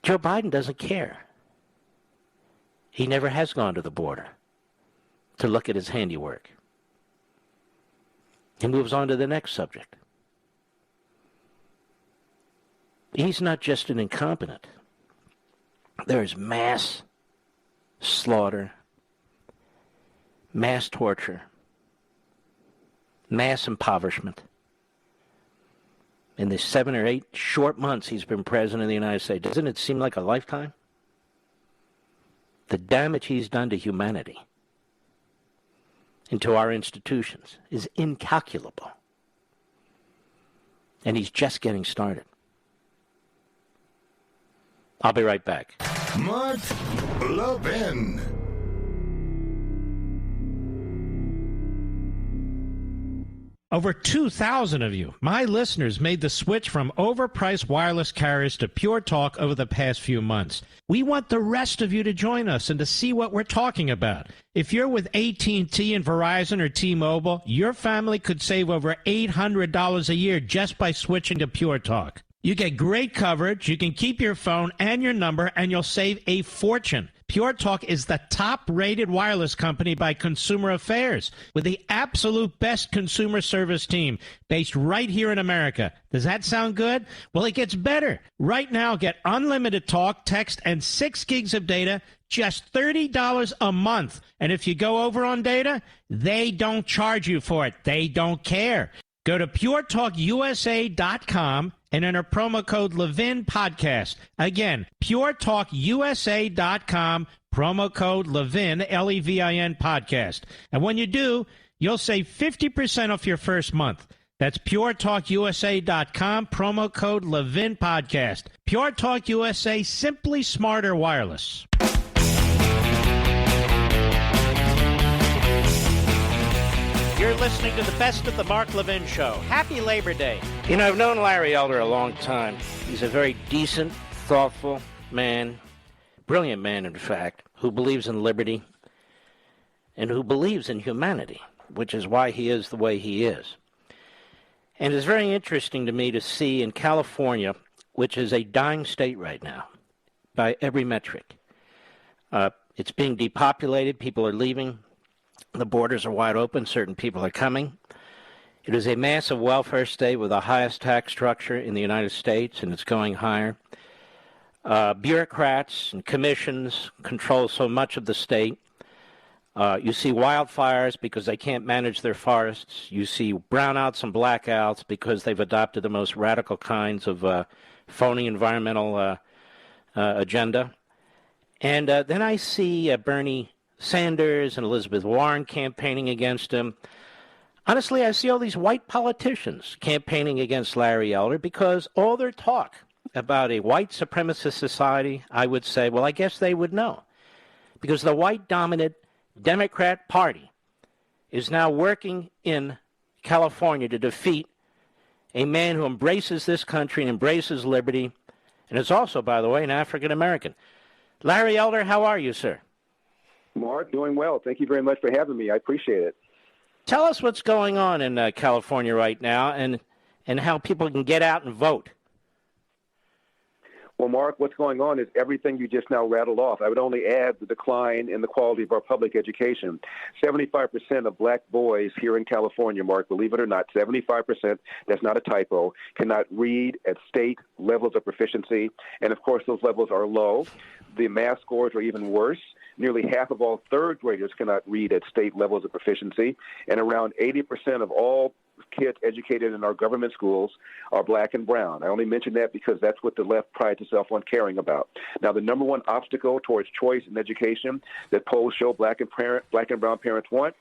Joe Biden doesn't care. He never has gone to the border to look at his handiwork. He moves on to the next subject. He's not just an incompetent. There is mass slaughter, mass torture, mass impoverishment. In the 7 or 8 short months he's been president of the United States, doesn't it seem like a lifetime? The damage he's done to humanity and to our institutions is incalculable. And he's just getting started. I'll be right back. Mark Levin. Over 2,000 of you, my listeners, made the switch from overpriced wireless carriers to Pure Talk over the past few months. We want the rest of you to join us and to see what we're talking about. If you're with AT&T and Verizon or T-Mobile, your family could save over $800 a year just by switching to Pure Talk. You get great coverage, you can keep your phone and your number, and you'll save a fortune. Pure Talk is the top-rated wireless company by Consumer Affairs, with the absolute best consumer service team based right here in America. Does that sound good? Well, it gets better. Right now, get unlimited talk, text, and 6 gigs of data, just $30 a month. And if you go over on data, they don't charge you for it. They don't care. Go to puretalkusa.com and enter promo code Levin Podcast. Again, puretalkusa.com, promo code Levin, Levin Podcast. And when you do, you'll save 50% off your first month. That's puretalkusa.com, promo code Levin Podcast. Pure Talk USA, simply smarter wireless. You're listening to the best of the Mark Levin Show. Happy Labor Day. You know, I've known Larry Elder a long time. He's a very decent, thoughtful man, brilliant man, in fact, who believes in liberty and who believes in humanity, which is why he is the way he is. And it's very interesting to me to see in California, which is a dying state right now, by every metric. It's being depopulated. People are leaving. The borders are wide open. Certain people are coming. It is a massive welfare state with the highest tax structure in the United States, and it's going higher. Bureaucrats and commissions control so much of the state. You see wildfires because they can't manage their forests. You see brownouts and blackouts because they've adopted the most radical kinds of phony environmental agenda. And then I see Bernie Sanders and Elizabeth Warren campaigning against him. Honestly, I see all these white politicians campaigning against Larry Elder because all their talk about a white supremacist society, I would say, well, I guess they would know. Because the white-dominant Democrat Party is now working in California to defeat a man who embraces this country and embraces liberty, and is also, by the way, an African-American. Larry Elder, how are you, sir? Mark, doing well. Thank you very much for having me. I appreciate it. Tell us what's going on in California right now and how people can get out and vote. Well, Mark, what's going on is everything you just now rattled off. I would only add the decline in the quality of our public education. 75% of black boys here in California, Mark, believe it or not, 75%, that's not a typo, cannot read at state levels of proficiency. And, of course, those levels are low. The math scores are even worse. Nearly half of all third graders cannot read at state levels of proficiency. And around 80% of all kids educated in our government schools are black and brown. I only mention that because that's what the left prides itself on caring about. Now, the number one obstacle towards choice in education that polls show black and brown parents want,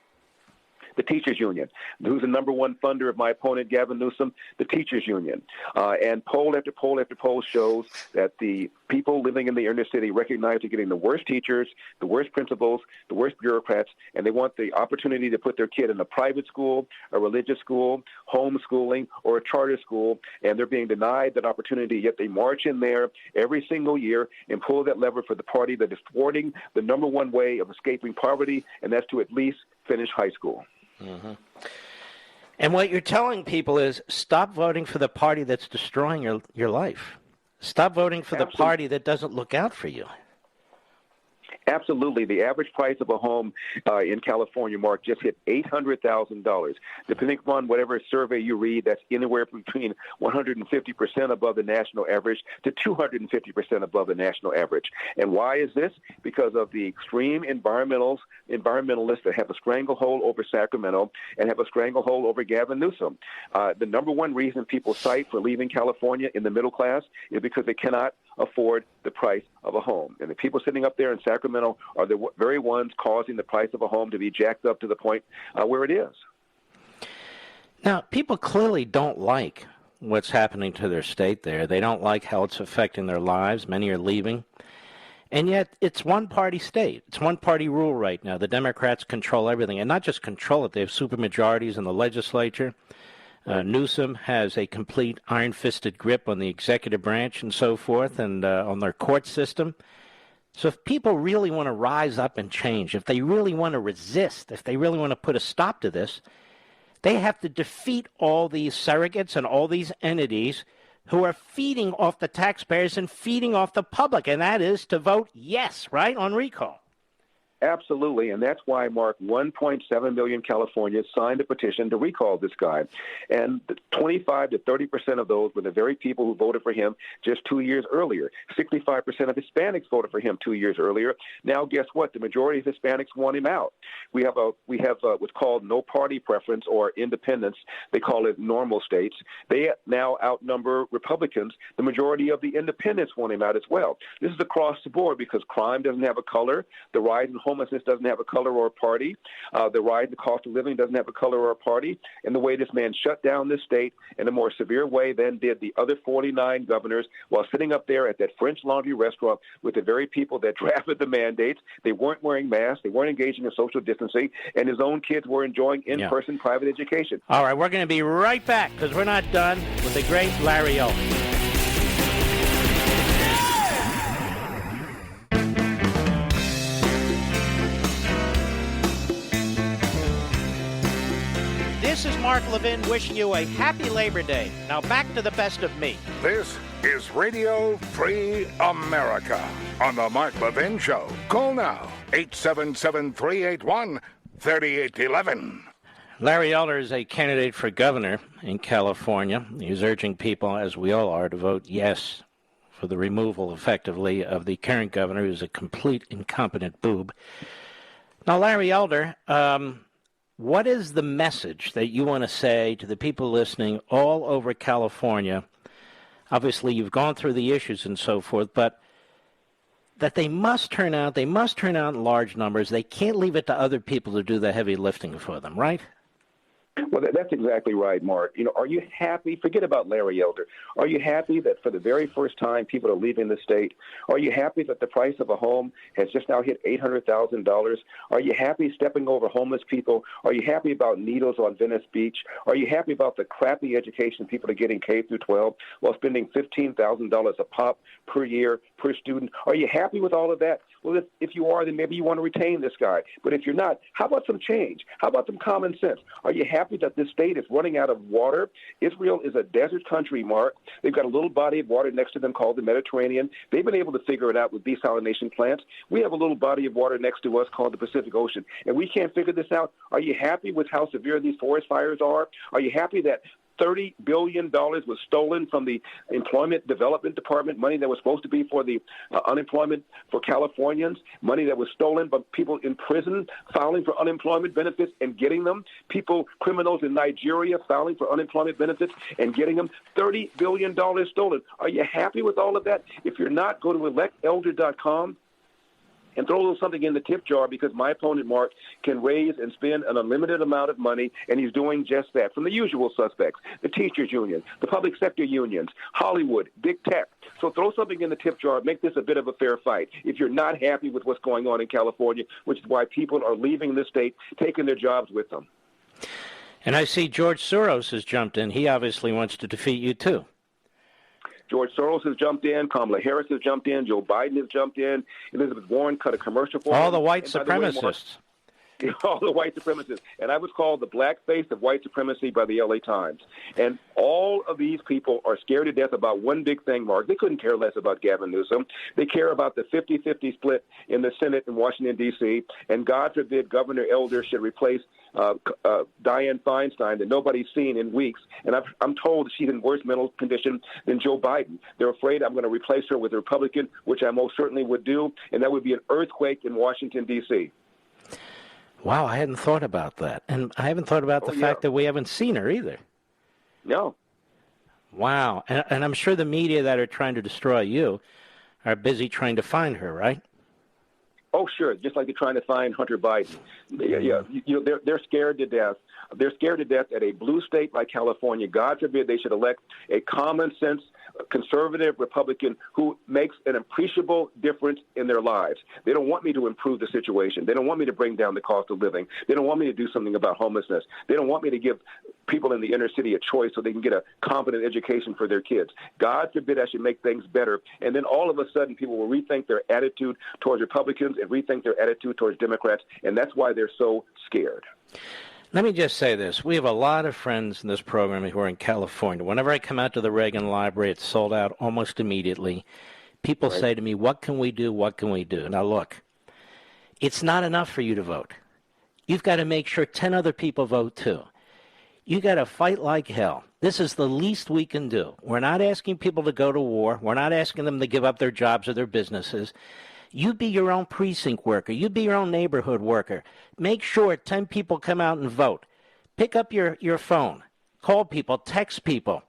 The teachers union. Who's the number one funder of my opponent, Gavin Newsom? The teachers union. And poll after poll after poll shows that the people living in the inner city recognize they're getting the worst teachers, the worst principals, the worst bureaucrats, and they want the opportunity to put their kid in a private school, a religious school, homeschooling, or a charter school, and they're being denied that opportunity, yet they march in there every single year and pull that lever for the party that is thwarting the number one way of escaping poverty, and that's to at least finish high school. Mm-hmm. And what you're telling people is stop voting for the party that's destroying your life. Stop voting for the party that doesn't look out for you. Absolutely. The average price of a home in California, Mark, just hit $800,000. Depending upon whatever survey you read, that's anywhere between 150% above the national average to 250% above the national average. And why is this? Because of the extreme environmentalists that have a stranglehold over Sacramento and have a stranglehold over Gavin Newsom. The number one reason people cite for leaving California in the middle class is because they cannot afford the price of a home. And the people sitting up there in Sacramento are the very ones causing the price of a home to be jacked up to the point where it is. Now, people clearly don't like what's happening to their state there. They don't like how it's affecting their lives. Many are leaving. And yet it's one-party state. It's one-party rule right now. The Democrats control everything. And not just control it, they have supermajorities in the legislature. Newsom has a complete iron-fisted grip on the executive branch and so forth, and on their court system. So if people really want to rise up and change, if they really want to resist, if they really want to put a stop to this, they have to defeat all these surrogates and all these entities who are feeding off the taxpayers and feeding off the public, and that is to vote yes, right, on recall. Absolutely, and that's why, Mark, 1.7 million Californians signed a petition to recall this guy. And 25 to 30% of those were the very people who voted for him just 2 years earlier. 65% of Hispanics voted for him 2 years earlier. Now, guess what? The majority of Hispanics want him out. We have what's called no party preference or independence. They call it normal states. They now outnumber Republicans. The majority of the independents want him out as well. This is across the board because crime doesn't have a color. The rise in homelessness doesn't have a color or a party. The rise in the cost of living doesn't have a color or a party. And the way this man shut down this state in a more severe way than did the other 49 governors while sitting up there at that French Laundry restaurant with the very people that drafted the mandates. They weren't wearing masks. They weren't engaging in social distancing. And his own kids were enjoying in-person private education. All right, we're going to be right back because we're not done with the great Larry Elder. This is Mark Levin wishing you a happy Labor Day. Now back to the best of me. This is Radio Free America on the Mark Levin Show. Call now, 877-381-3811. Larry Elder is a candidate for governor in California. He's urging people, as we all are, to vote yes for the removal, effectively, of the current governor, who's a complete incompetent boob. Now, Larry Elder, what is the message that you want to say to the people listening all over California? Obviously, you've gone through the issues and so forth, but that they must turn out in large numbers. They can't leave it to other people to do the heavy lifting for them, right? Well, that's exactly right, Mark. You know, are you happy? Forget about Larry Elder. Are you happy that for the very first time people are leaving the state? Are you happy that the price of a home has just now hit $800,000? Are you happy stepping over homeless people? Are you happy about needles on Venice Beach? Are you happy about the crappy education people are getting K through 12 while spending $15,000 a pop per year per student? Are you happy with all of that? Well, if you are, then maybe you want to retain this guy. But if you're not, how about some change? How about some common sense? Are you happy that this state is running out of water? Israel is a desert country, Mark. They've got a little body of water next to them called the Mediterranean. They've been able to figure it out with desalination plants. We have a little body of water next to us called the Pacific Ocean, and we can't figure this out. Are you happy with how severe these forest fires are? Are you happy that $30 billion was stolen from the Employment Development Department, money that was supposed to be for the unemployment for Californians, money that was stolen by people in prison filing for unemployment benefits and getting them, criminals in Nigeria filing for unemployment benefits and getting them, $30 billion stolen. Are you happy with all of that? If you're not, go to electelder.com. and throw a little something in the tip jar because my opponent, Mark, can raise and spend an unlimited amount of money, and he's doing just that. From the usual suspects, the teachers union, the public sector unions, Hollywood, big tech. So throw something in the tip jar. Make this a bit of a fair fight. If you're not happy with what's going on in California, which is why people are leaving the state, taking their jobs with them. And I see George Soros has jumped in. He obviously wants to defeat you, too. George Soros has jumped in. Kamala Harris has jumped in. Joe Biden has jumped in. Elizabeth Warren cut a commercial for all him. The white supremacists. All the white supremacists. And I was called the black face of white supremacy by the L.A. Times. And all of these people are scared to death about one big thing, Mark. They couldn't care less about Gavin Newsom. They care about the 50-50 split in the Senate in Washington, D.C. And God forbid Governor Elder should replace Dianne Feinstein that nobody's seen in weeks. And I'm told she's in worse mental condition than Joe Biden. They're afraid I'm going to replace her with a Republican, which I most certainly would do. And that would be an earthquake in Washington, D.C. Wow, I hadn't thought about that. And I haven't thought about the fact that we haven't seen her either. No. Wow. And I'm sure the media that are trying to destroy you are busy trying to find her, right? Oh, sure. Just like they're trying to find Hunter Biden. Yeah. They're scared to death. They're scared to death at a blue state like California. God forbid they should elect a common sense conservative Republican who makes an appreciable difference in their lives. They don't want me to improve the situation. They don't want me to bring down the cost of living. They don't want me to do something about homelessness. They don't want me to give people in the inner city a choice so they can get a competent education for their kids. God forbid I should make things better. And then all of a sudden people will rethink their attitude towards Republicans and rethink their attitude towards Democrats. And that's why they're so scared. Let me just say this. We have a lot of friends in this program who are in California. Whenever I come out to the Reagan Library, it's sold out almost immediately. People say to me, what can we do? What can we do? Now, look, it's not enough for you to vote. You've got to make sure 10 other people vote, too. You got to fight like hell. This is the least we can do. We're not asking people to go to war. We're not asking them to give up their jobs or their businesses. You be your own precinct worker. You be your own neighborhood worker. Make sure 10 people come out and vote. Pick up your phone. Call people. Text people.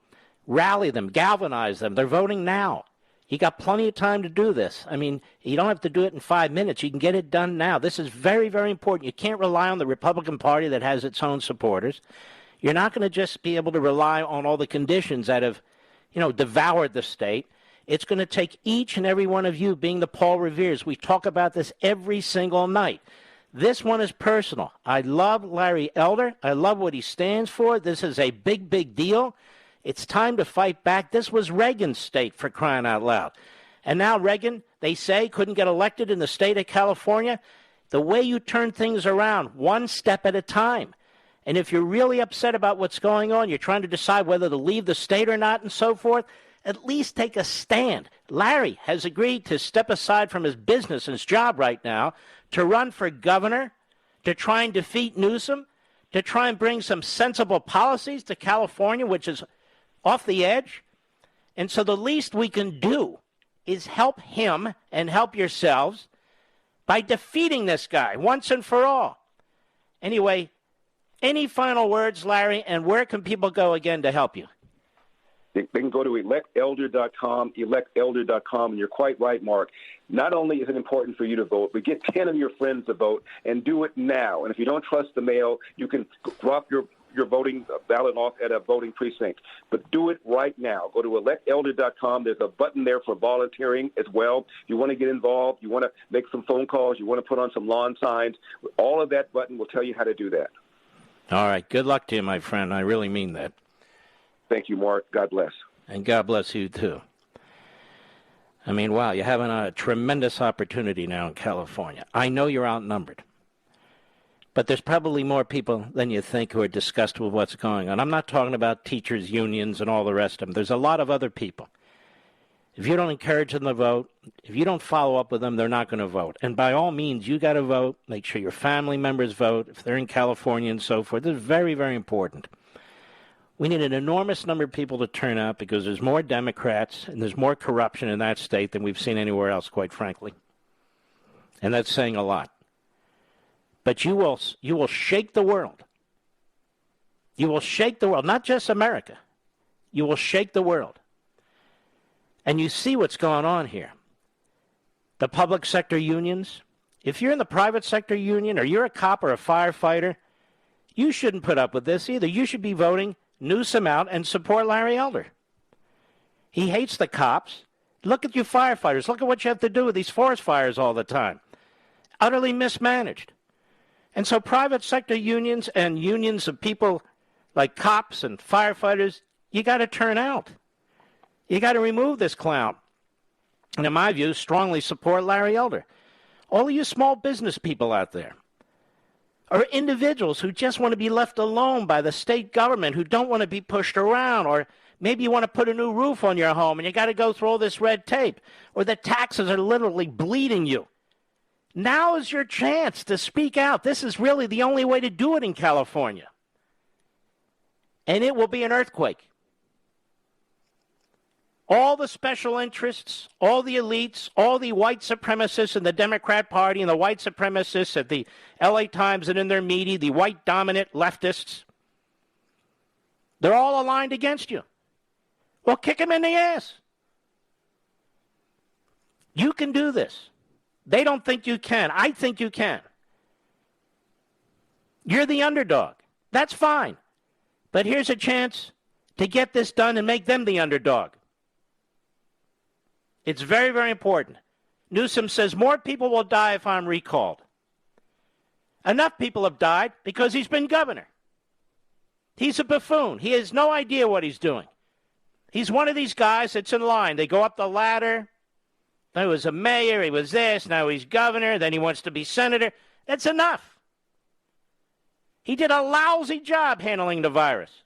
Rally them. Galvanize them. They're voting now. You got plenty of time to do this. I mean, you don't have to do it in 5 minutes. You can get it done now. This is very, very important. You can't rely on the Republican Party that has its own supporters. You're not going to just be able to rely on all the conditions that have, devoured the state. It's going to take each and every one of you being the Paul Reveres. We talk about this every single night. This one is personal. I love Larry Elder. I love what he stands for. This is a big, big deal. It's time to fight back. This was Reagan's state, for crying out loud. And now Reagan, they say, couldn't get elected in the state of California. The way you turn things around, one step at a time. And if you're really upset about what's going on, you're trying to decide whether to leave the state or not and so forth, at least take a stand. Larry has agreed to step aside from his business and his job right now to run for governor, to try and defeat Newsom, to try and bring some sensible policies to California, which is off the edge. And so the least we can do is help him and help yourselves by defeating this guy once and for all. Anyway, any final words, Larry, and where can people go again to help you? They can go to electelder.com, electelder.com, and you're quite right, Mark. Not only is it important for you to vote, but get 10 of your friends to vote, and do it now. And if you don't trust the mail, you can drop your voting ballot off at a voting precinct. But do it right now. Go to electelder.com. There's a button there for volunteering as well. If you want to get involved, you want to make some phone calls, you want to put on some lawn signs, all of that button will tell you how to do that. All right. Good luck to you, my friend. I really mean that. Thank you, Mark. God bless. And God bless you, too. I mean, wow, you're having a tremendous opportunity now in California. I know you're outnumbered. But there's probably more people than you think who are disgusted with what's going on. I'm not talking about teachers' unions and all the rest of them. There's a lot of other people. If you don't encourage them to vote, if you don't follow up with them, they're not going to vote. And by all means, you got to vote. Make sure your family members vote. If they're in California and so forth, this is very, very important. We need an enormous number of people to turn out because there's more Democrats and there's more corruption in that state than we've seen anywhere else, quite frankly. And that's saying a lot. But you will shake the world. You will shake the world, not just America. You will shake the world. And you see what's going on here. The public sector unions, If you're in the private sector union or you're a cop or a firefighter, you shouldn't put up with this either. You should be voting Newsom out and support Larry Elder. He hates the cops. Look at you firefighters. Look at what you have to do with these forest fires all the time. Utterly mismanaged. And so private sector unions and unions of people like cops and firefighters, you got to turn out. You got to remove this clown. And in my view, strongly support Larry Elder. All of you small business people out there, or individuals who just want to be left alone by the state government, who don't want to be pushed around, or maybe you want to put a new roof on your home and you got to go through all this red tape, or the taxes are literally bleeding you. Now is your chance to speak out. This is really the only way to do it in California. And it will be an earthquake. All the special interests, all the elites, all the white supremacists in the Democrat Party and the white supremacists at the LA Times and in their media, the white dominant leftists, they're all aligned against you. Well, kick them in the ass. You can do this. They don't think you can. I think you can. You're the underdog. That's fine. But here's a chance to get this done and make them the underdog. It's very, very important. Newsom says more people will die if I'm recalled. Enough people have died because he's been governor. He's a buffoon. He has no idea what he's doing. He's one of these guys that's in line. They go up the ladder. He was a mayor. He was this. Now he's governor. Then he wants to be senator. That's enough. He did a lousy job handling the virus.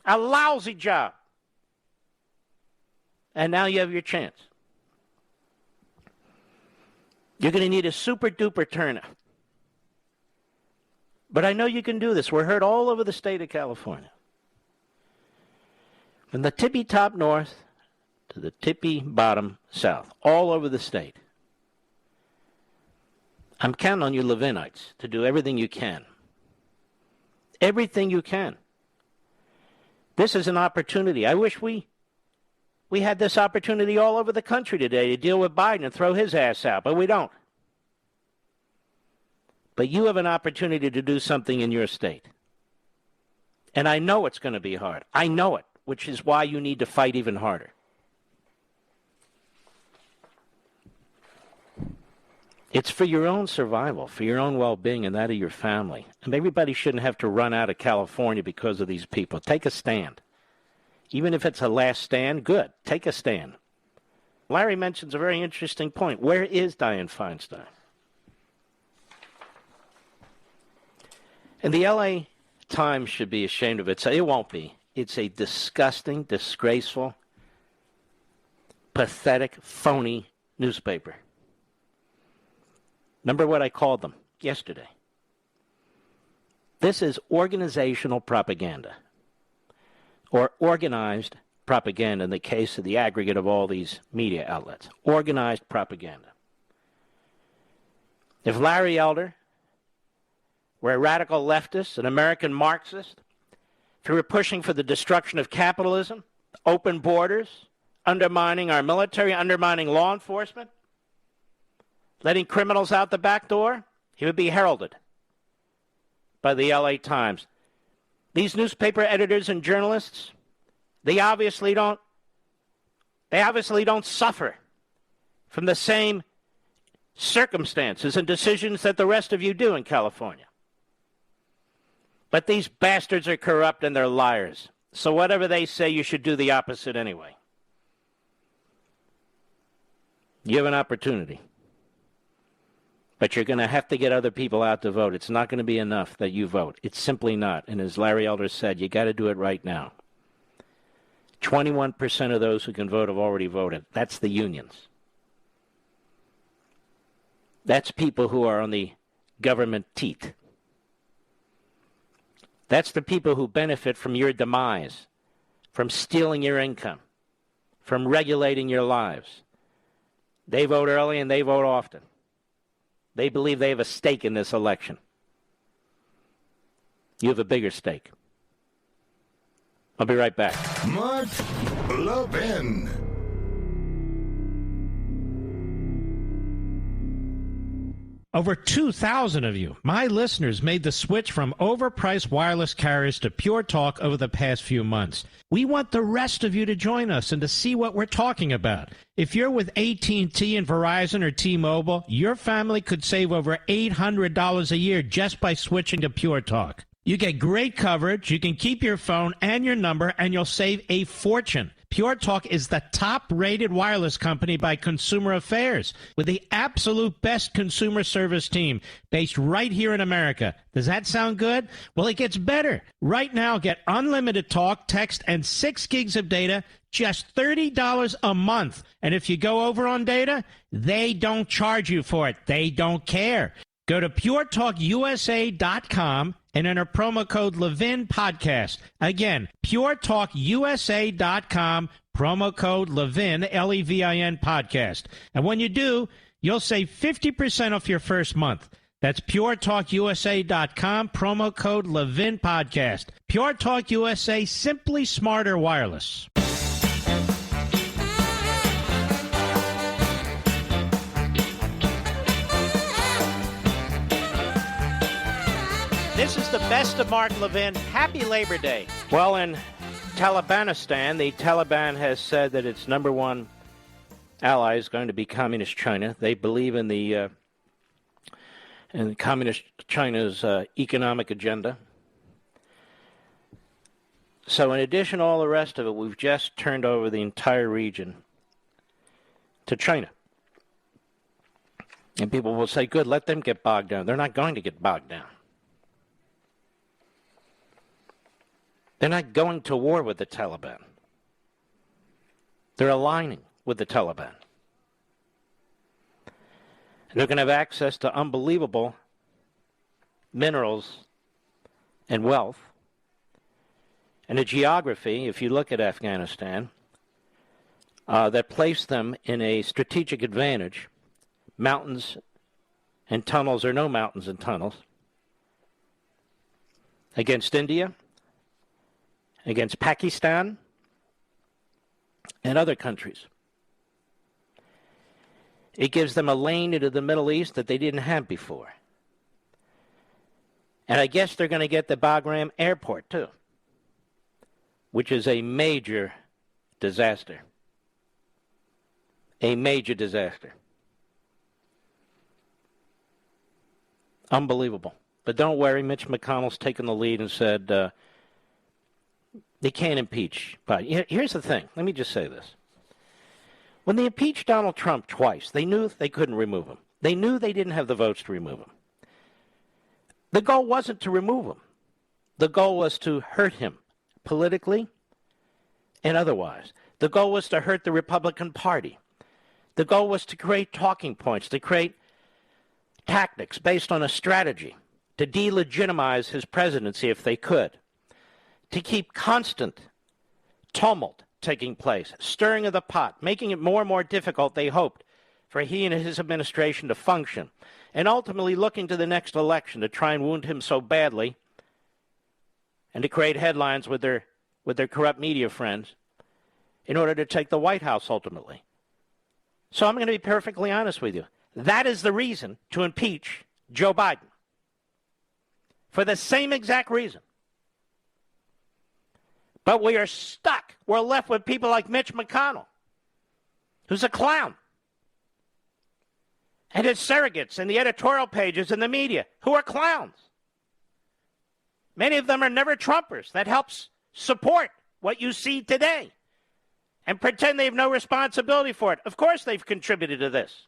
A lousy job. And now you have your chance. You're going to need a super-duper turnout. But I know you can do this. We're heard all over the state of California. From the tippy-top north to the tippy-bottom south, all over the state. I'm counting on you Levinites to do everything you can. Everything you can. This is an opportunity. I wish we had this opportunity all over the country today to deal with Biden and throw his ass out, but we don't. But you have an opportunity to do something in your state. And I know it's going to be hard. I know it, which is why you need to fight even harder. It's for your own survival, for your own well-being and that of your family. And everybody shouldn't have to run out of California because of these people. Take a stand. Even if it's a last stand, good. Take a stand. Larry mentions a very interesting point. Where is Dianne Feinstein? And the LA Times should be ashamed of it. It won't be. It's a disgusting, disgraceful, pathetic, phony newspaper. Remember what I called them yesterday. This is organizational propaganda, or organized propaganda in the case of the aggregate of all these media outlets. Organized propaganda. If Larry Elder were a radical leftist, an American Marxist, if we were pushing for the destruction of capitalism, open borders, undermining our military, undermining law enforcement, letting criminals out the back door, he would be heralded by the LA Times. These newspaper editors and journalists, they obviously don't suffer from the same circumstances and decisions that the rest of you do in California. But these bastards are corrupt and they're liars. So whatever they say, you should do the opposite anyway. You have an opportunity. But you're going to have to get other people out to vote. It's not going to be enough that you vote. It's simply not. And as Larry Elder said, you got to do it right now. 21% of those who can vote have already voted. That's the unions. That's people who are on the government teat. That's the people who benefit from your demise, from stealing your income, from regulating your lives. They vote early and they vote often. They believe they have a stake in this election. You have a bigger stake. I'll be right back. Mark Levin. Over 2,000 of you, my listeners, made the switch from overpriced wireless carriers to Pure Talk over the past few months. We want the rest of you to join us and to see what we're talking about. If you're with AT&T and Verizon or T-Mobile, your family could save over $800 a year just by switching to Pure Talk. You get great coverage, you can keep your phone and your number, and you'll save a fortune. Pure Talk is the top-rated wireless company by Consumer Affairs with the absolute best consumer service team based right here in America. Does that sound good? Well, it gets better. Right now, get unlimited talk, text, and 6 gigs of data, just $30 a month. And if you go over on data, they don't charge you for it. They don't care. Go to puretalkusa.com and enter promo code Levin Podcast. Again, puretalkusa.com, promo code Levin, Levin Podcast. And when you do, you'll save 50% off your first month. That's puretalkusa.com, promo code Levin Podcast. Pure Talk USA, simply smarter wireless. This is the best of Mark Levin. Happy Labor Day. Well, in Talibanistan, the Taliban has said that its number one ally is going to be Communist China. They believe in the Communist China's economic agenda. So in addition to all the rest of it, we've just turned over the entire region to China. And people will say, good, let them get bogged down. They're not going to get bogged down. They're not going to war with the Taliban. They're aligning with the Taliban. And they're going to have access to unbelievable minerals and wealth. And a geography, if you look at Afghanistan, that place them in a strategic advantage. Mountains and tunnels or no mountains and tunnels. Against India, against Pakistan, and other countries. It gives them a lane into the Middle East that they didn't have before. And I guess they're going to get the Bagram Airport, too, which is a major disaster. A major disaster. Unbelievable. But don't worry, Mitch McConnell's taken the lead and said they can't impeach. But here's the thing. Let me just say this. When they impeached Donald Trump twice, they knew they couldn't remove him. They knew they didn't have the votes to remove him. The goal wasn't to remove him. The goal was to hurt him politically and otherwise. The goal was to hurt the Republican Party. The goal was to create talking points, to create tactics based on a strategy to delegitimize his presidency if they could, to keep constant tumult taking place, stirring of the pot, making it more and more difficult, they hoped, for he and his administration to function, and ultimately looking to the next election to try and wound him so badly and to create headlines with their corrupt media friends in order to take the White House ultimately. So I'm going to be perfectly honest with you. That is the reason to impeach Joe Biden. For the same exact reason. But we are stuck. We're left with people like Mitch McConnell, who's a clown, and his surrogates in the editorial pages in the media, who are clowns. Many of them are never Trumpers. That helps support what you see today and pretend they have no responsibility for it. Of course they've contributed to this.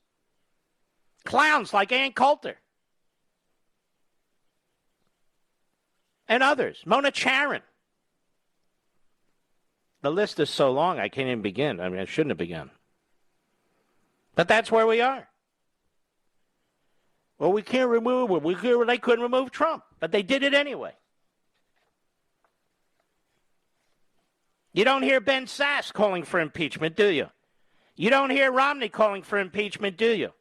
Clowns like Ann Coulter and others, Mona Charen. The list is so long I can't even begin. I mean, I shouldn't have begun. But that's where we are. Well, we can't remove him. They couldn't remove Trump, but they did it anyway. You don't hear Ben Sasse calling for impeachment, do you? You don't hear Romney calling for impeachment, do you?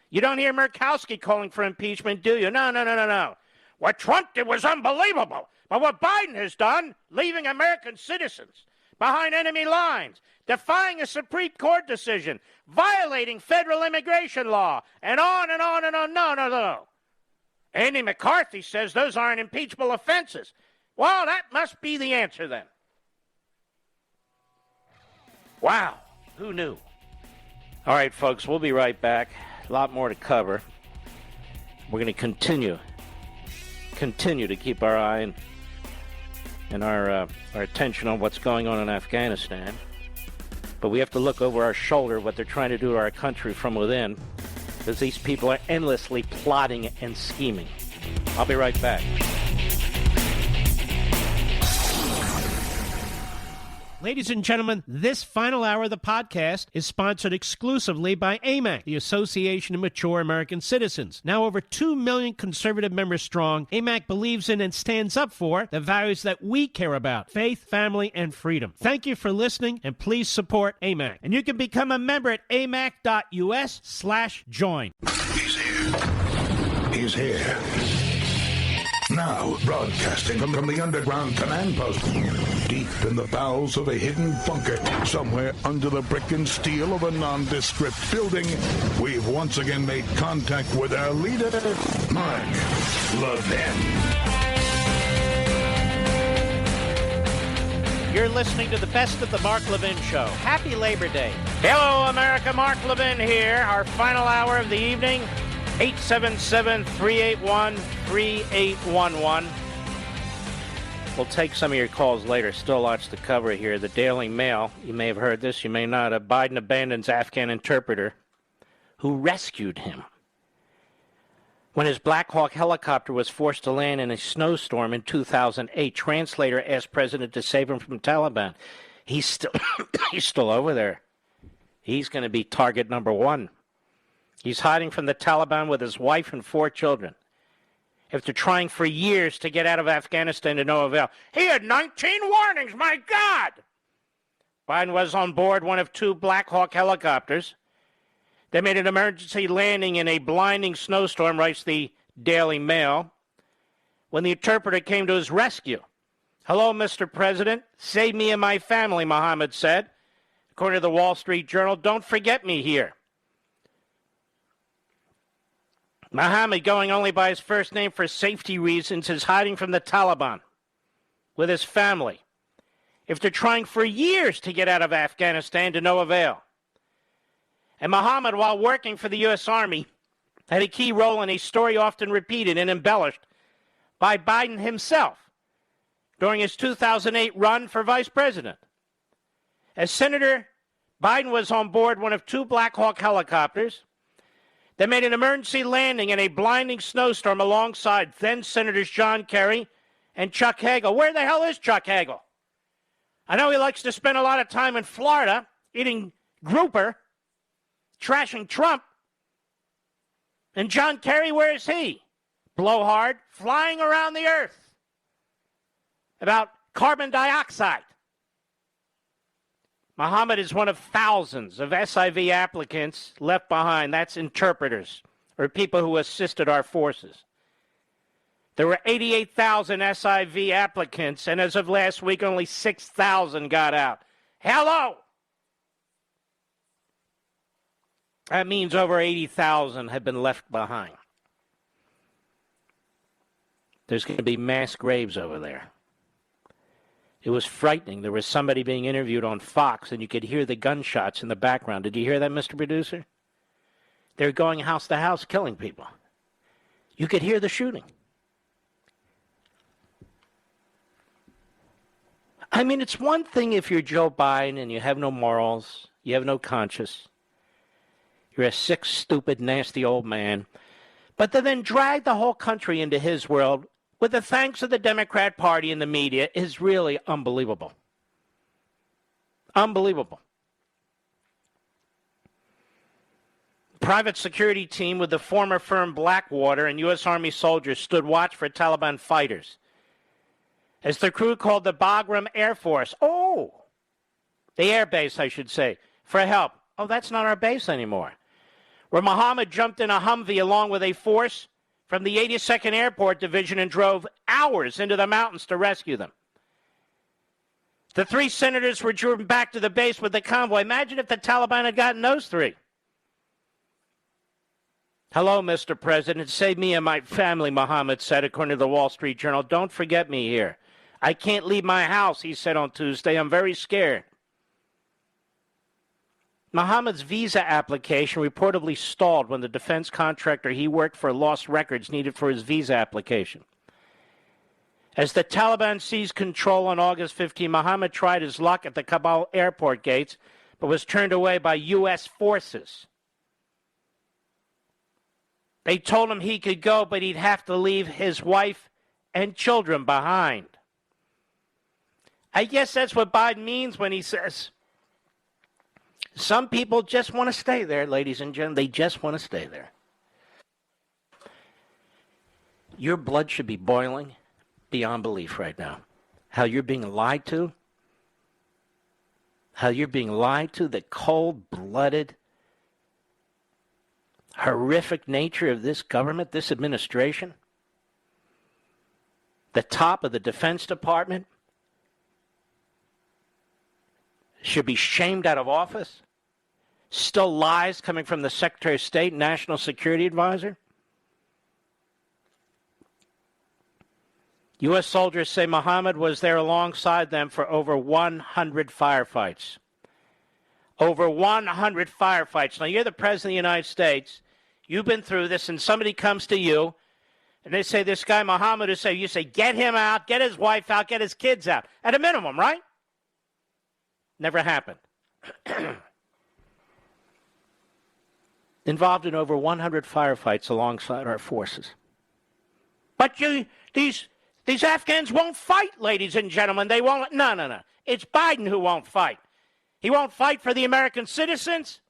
You don't hear Murkowski calling for impeachment, do you? No. What Trump did was unbelievable. But what Biden has done, leaving American citizens behind enemy lines, defying a Supreme Court decision, violating federal immigration law, and on and on and on. No. Andy McCarthy says those aren't impeachable offenses. Well, that must be the answer then. Wow, who knew? All right, folks, we'll be right back. A lot more to cover. We're going to continue to keep our eye and our attention on what's going on in Afghanistan. But we have to look over our shoulder what they're trying to do to our country from within, because these people are endlessly plotting and scheming. I'll be right back. Ladies and gentlemen, this final hour of the podcast is sponsored exclusively by AMAC, the Association of Mature American Citizens. Now over 2 million conservative members strong, AMAC believes in and stands up for the values that we care about: faith, family, and freedom. Thank you for listening, and please support AMAC. And you can become a member at amac.us/join. He's here. He's here. Now, broadcasting from the underground command post, deep in the bowels of a hidden bunker, somewhere under the brick and steel of a nondescript building, we've once again made contact with our leader, Mark Levin. You're listening to the best of the Mark Levin Show. Happy Labor Day. Hello, America. Mark Levin here. Our final hour of the evening. 877-381-3811. We'll take some of your calls later. Still lots to cover here. The Daily Mail, you may have heard this, you may not. Biden abandons Afghan interpreter who rescued him when his Black Hawk helicopter was forced to land in a snowstorm in 2008. Translator asked President to save him from Taliban. He's still over there. He's going to be target number one. He's hiding from the Taliban with his wife and 4 children. After trying for years to get out of Afghanistan to no avail. He had 19 warnings, my God! Biden was on board one of 2 Black Hawk helicopters. They made an emergency landing in a blinding snowstorm, writes the Daily Mail, when the interpreter came to his rescue. Hello, Mr. President. Save me and my family, Mohammed said. According to the Wall Street Journal, don't forget me here. Mohammed, going only by his first name for safety reasons, is hiding from the Taliban with his family after trying for years to get out of Afghanistan to no avail. And Mohammed, while working for the U.S. Army, had a key role in a story often repeated and embellished by Biden himself during his 2008 run for vice president. As Senator, Biden was on board one of 2 Black Hawk helicopters. They made an emergency landing in a blinding snowstorm alongside then-Senators John Kerry and Chuck Hagel. Where the hell is Chuck Hagel? I know he likes to spend a lot of time in Florida eating grouper, trashing Trump. And John Kerry, where is he? Blowhard, flying around the earth about carbon dioxide. Mohammed is one of thousands of SIV applicants left behind. That's interpreters, or people who assisted our forces. There were 88,000 SIV applicants, and as of last week, only 6,000 got out. Hello! That means over 80,000 have been left behind. There's going to be mass graves over there. It was frightening. There was somebody being interviewed on Fox, and you could hear the gunshots in the background. Did you hear that, Mr. Producer? They're going house to house killing people. You could hear the shooting. I mean, it's one thing if you're Joe Biden and you have no morals, you have no conscience. You're a sick, stupid, nasty old man. But to then drag the whole country into his world with the thanks of the Democrat Party and the media is really unbelievable. Unbelievable. Private security team with the former firm Blackwater and U.S. Army soldiers stood watch for Taliban fighters as the crew called the Bagram Air Force. Oh, the air base, I should say, for help. Oh, that's not our base anymore. Where Mohammed jumped in a Humvee along with a force from the 82nd Airport Division and drove hours into the mountains to rescue them. The 3 senators were driven back to the base with the convoy. Imagine if the Taliban had gotten those 3. Hello, Mr. President. Save me and my family, Mohammed said, according to the Wall Street Journal. Don't forget me here. I can't leave my house, he said on Tuesday. I'm very scared. Mohammed's visa application reportedly stalled when the defense contractor he worked for lost records needed for his visa application. As the Taliban seized control on August 15, Mohammed tried his luck at the Kabul airport gates, but was turned away by U.S. forces. They told him he could go, but he'd have to leave his wife and children behind. I guess that's what Biden means when he says, some people just want to stay there, ladies and gentlemen. They just want to stay there. Your blood should be boiling beyond belief right now. How you're being lied to. How you're being lied to. The cold-blooded, horrific nature of this government, this administration. The top of the Defense Department should be shamed out of office. Still lies coming from the Secretary of State, National Security Advisor. U.S. soldiers say Mohammed was there alongside them for over 100 firefights. Over 100 firefights. Now, you're the President of the United States. You've been through this, and somebody comes to you, and they say, this guy Mohammed is saying, you say, get him out, get his wife out, get his kids out. At a minimum, right? Never happened. Involved in over 100 firefights alongside our forces. But these Afghans won't fight, ladies and gentlemen. They won't. No. It's Biden who won't fight. He won't fight for the American citizens.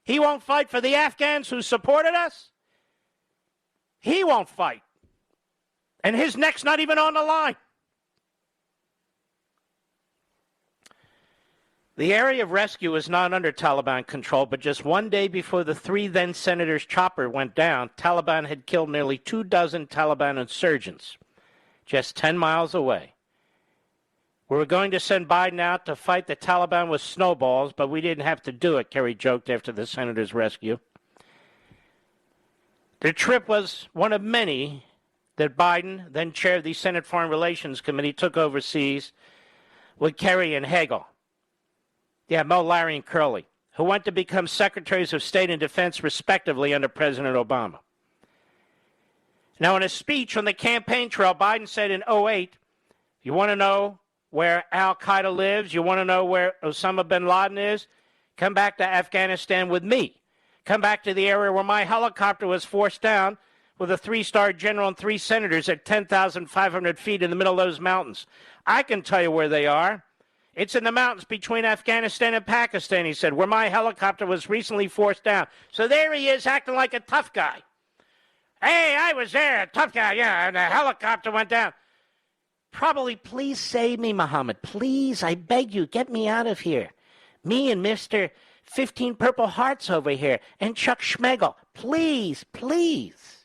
He won't fight for the Afghans who supported us. He won't fight. And his neck's not even on the line. The area of rescue is not under Taliban control, but just one day before the 3 then senators' chopper went down, Taliban had killed nearly 24 Taliban insurgents, just 10 miles away. We were going to send Biden out to fight the Taliban with snowballs, but we didn't have to do it, Kerry joked after the senators' rescue. The trip was one of many that Biden, then chair of the Senate Foreign Relations Committee, took overseas with Kerry and Hagel. Yeah, Mo, Larry, and Curley, who went to become Secretaries of State and Defense, respectively, under President Obama. Now, in a speech on the campaign trail, Biden said in 2008, you want to know where al-Qaeda lives? You want to know where Osama bin Laden is? Come back to Afghanistan with me. Come back to the area where my helicopter was forced down with a 3-star general and 3 senators at 10,500 feet in the middle of those mountains. I can tell you where they are. It's in the mountains between Afghanistan and Pakistan, he said, where my helicopter was recently forced down. So there he is acting like a tough guy. Hey, I was there, a tough guy, yeah, and the helicopter went down. Probably, please save me, Mohammed. Please, I beg you, get me out of here. Me and Mr. 15 Purple Hearts over here, and Chuck Schmegel. Please, please.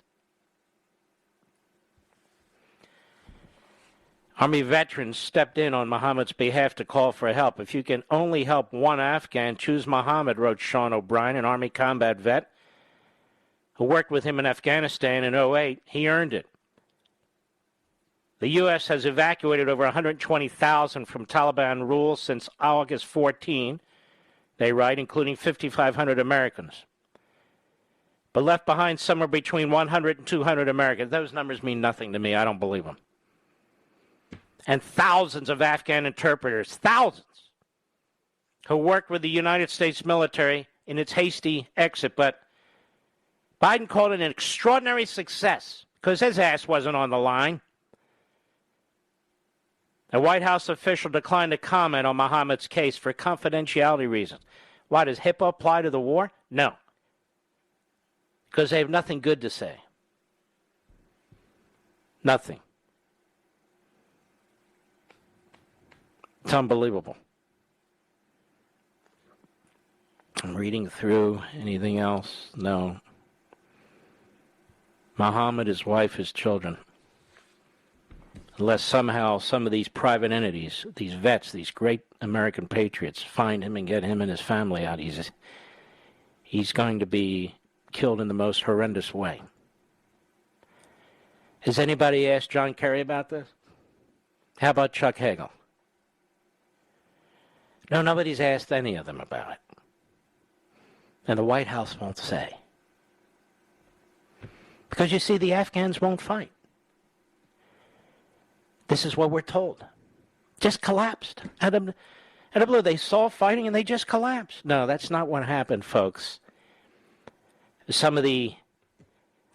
Army veterans stepped in on Mohammed's behalf to call for help. If you can only help one Afghan, choose Mohammed, wrote Sean O'Brien, an Army combat vet who worked with him in Afghanistan in 2008. He earned it. The U.S. has evacuated over 120,000 from Taliban rule since August 14, they write, including 5,500 Americans. But left behind somewhere between 100 and 200 Americans. Those numbers mean nothing to me. I don't believe them. And thousands of Afghan interpreters, thousands, who worked with the United States military in its hasty exit. But Biden called it an extraordinary success because his ass wasn't on the line. A White House official declined to comment on Mohammed's case for confidentiality reasons. Why, does HIPAA apply to the war? No. Because they have nothing good to say. Nothing. It's unbelievable. I'm reading through. Anything else? No. Mohammed, his wife, his children. unless somehow some of these private entities, these vets, these great American patriots, find him and get him and his family out. He's going to be killed in the most horrendous way. Has anybody asked John Kerry about this? How about Chuck Hagel? No, nobody's asked any of them about it. And the White House won't say. Because you see, the Afghans won't fight. This is what we're told. Just collapsed. Out of blue, they saw fighting and they just collapsed. No, that's not what happened, folks. Some of the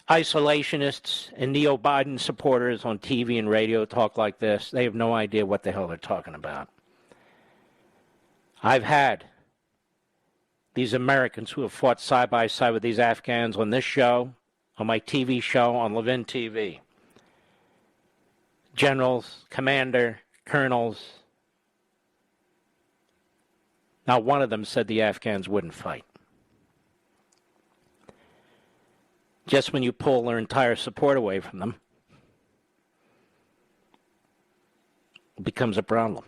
isolationists and neo-Biden supporters on TV and radio talk like this. They have no idea what the hell they're talking about. I've had these Americans who have fought side by side with these Afghans on this show, on my TV show, on ləʻvɪn TV. Generals, commander, colonels. Not one of them said the Afghans wouldn't fight. Just when you pull their entire support away from them, it becomes a problem.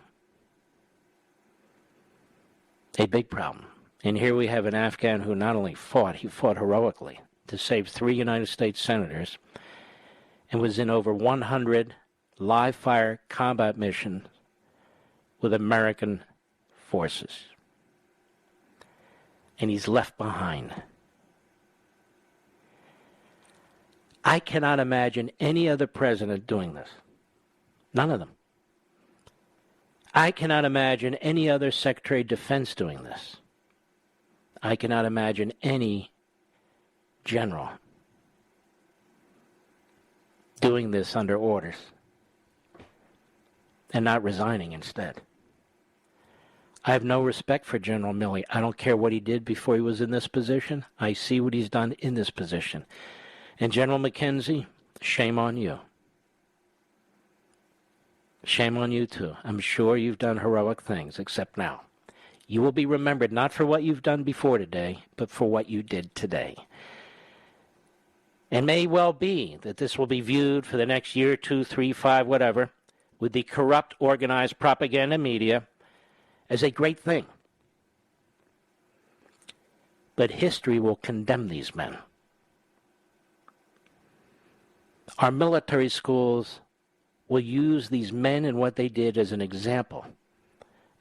A big problem. And here we have an Afghan who not only fought, he fought heroically to save 3 United States senators and was in over 100 live-fire combat missions with American forces. And he's left behind. I cannot imagine any other president doing this. None of them. I cannot imagine any other Secretary of Defense doing this. I cannot imagine any general doing this under orders and not resigning instead. I have no respect for General Milley. I don't care what he did before he was in this position. I see what he's done in this position. And General McKenzie, shame on you. Shame on you, too. I'm sure you've done heroic things, except now. You will be remembered not for what you've done before today, but for what you did today. And may well be that this will be viewed for the next year, 2, 3, 5, whatever, with the corrupt, organized propaganda media as a great thing. But history will condemn these men. Our military schools will use these men and what they did as an example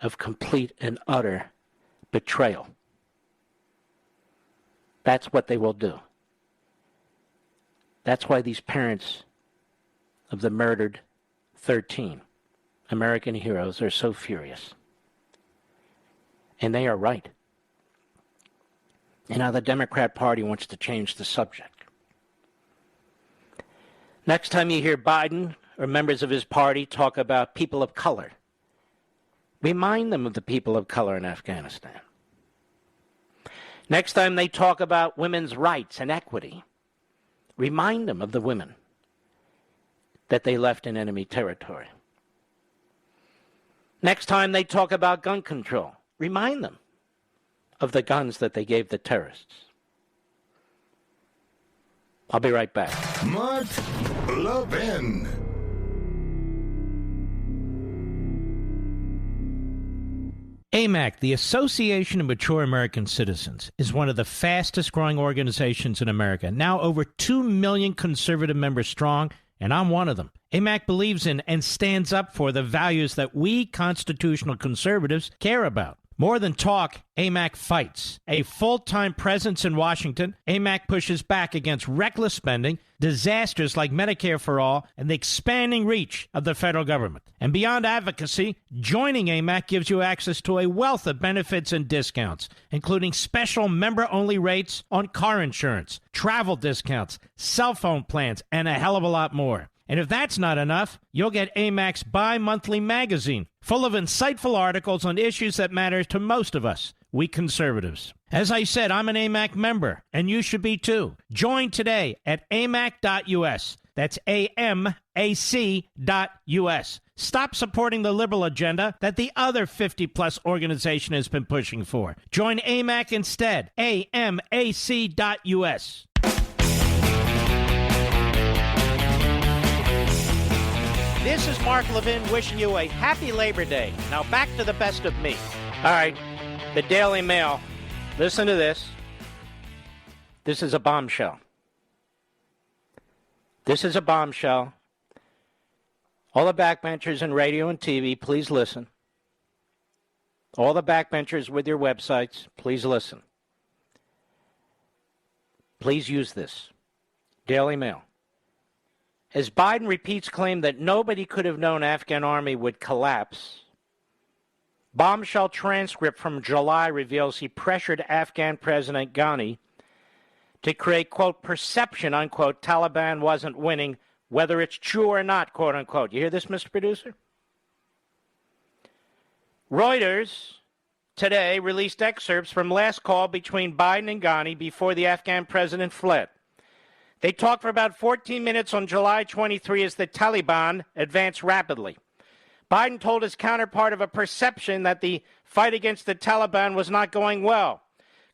of complete and utter betrayal. That's what they will do. That's why these parents of the murdered 13 American heroes are so furious. And they are right. And now the Democrat Party wants to change the subject. Next time you hear Biden or members of his party talk about people of color, remind them of the people of color in Afghanistan. Next time they talk about women's rights and equity, remind them of the women that they left in enemy territory. Next time they talk about gun control, remind them of the guns that they gave the terrorists. I'll be right back. Mark Levin. AMAC, the Association of Mature American Citizens, is one of the fastest growing organizations in America, now over 2 million conservative members strong, and I'm one of them. AMAC believes in and stands up for the values that we constitutional conservatives care about. More than talk, AMAC fights. A full-time presence in Washington, AMAC pushes back against reckless spending, disasters like Medicare for All, and the expanding reach of the federal government. And beyond advocacy, joining AMAC gives you access to a wealth of benefits and discounts, including special member-only rates on car insurance, travel discounts, cell phone plans, and a hell of a lot more. And if that's not enough, you'll get AMAC's bi-monthly magazine, full of insightful articles on issues that matter to most of us, we conservatives. As I said, I'm an AMAC member, and you should be too. Join today at amac.us. That's AMAC.us. Stop supporting the liberal agenda that the other 50-plus organization has been pushing for. Join AMAC instead. AMAC.us. This is Mark Levin wishing you a happy Labor Day. Now back to the best of me. All right, the Daily Mail. Listen to this. This is a bombshell. This is a bombshell. All the backbenchers in radio and TV, please listen. All the backbenchers with your websites, please listen. Please use this. Daily Mail. As Biden repeats claim that nobody could have known Afghan army would collapse, bombshell transcript from July reveals he pressured Afghan President Ghani to create, quote, perception, unquote, Taliban wasn't winning, whether it's true or not, quote, unquote. You hear this, Mr. Producer? Reuters today released excerpts from last call between Biden and Ghani before the Afghan president fled. They talked for about 14 minutes on July 23 as the Taliban advanced rapidly. Biden told his counterpart of a perception that the fight against the Taliban was not going well.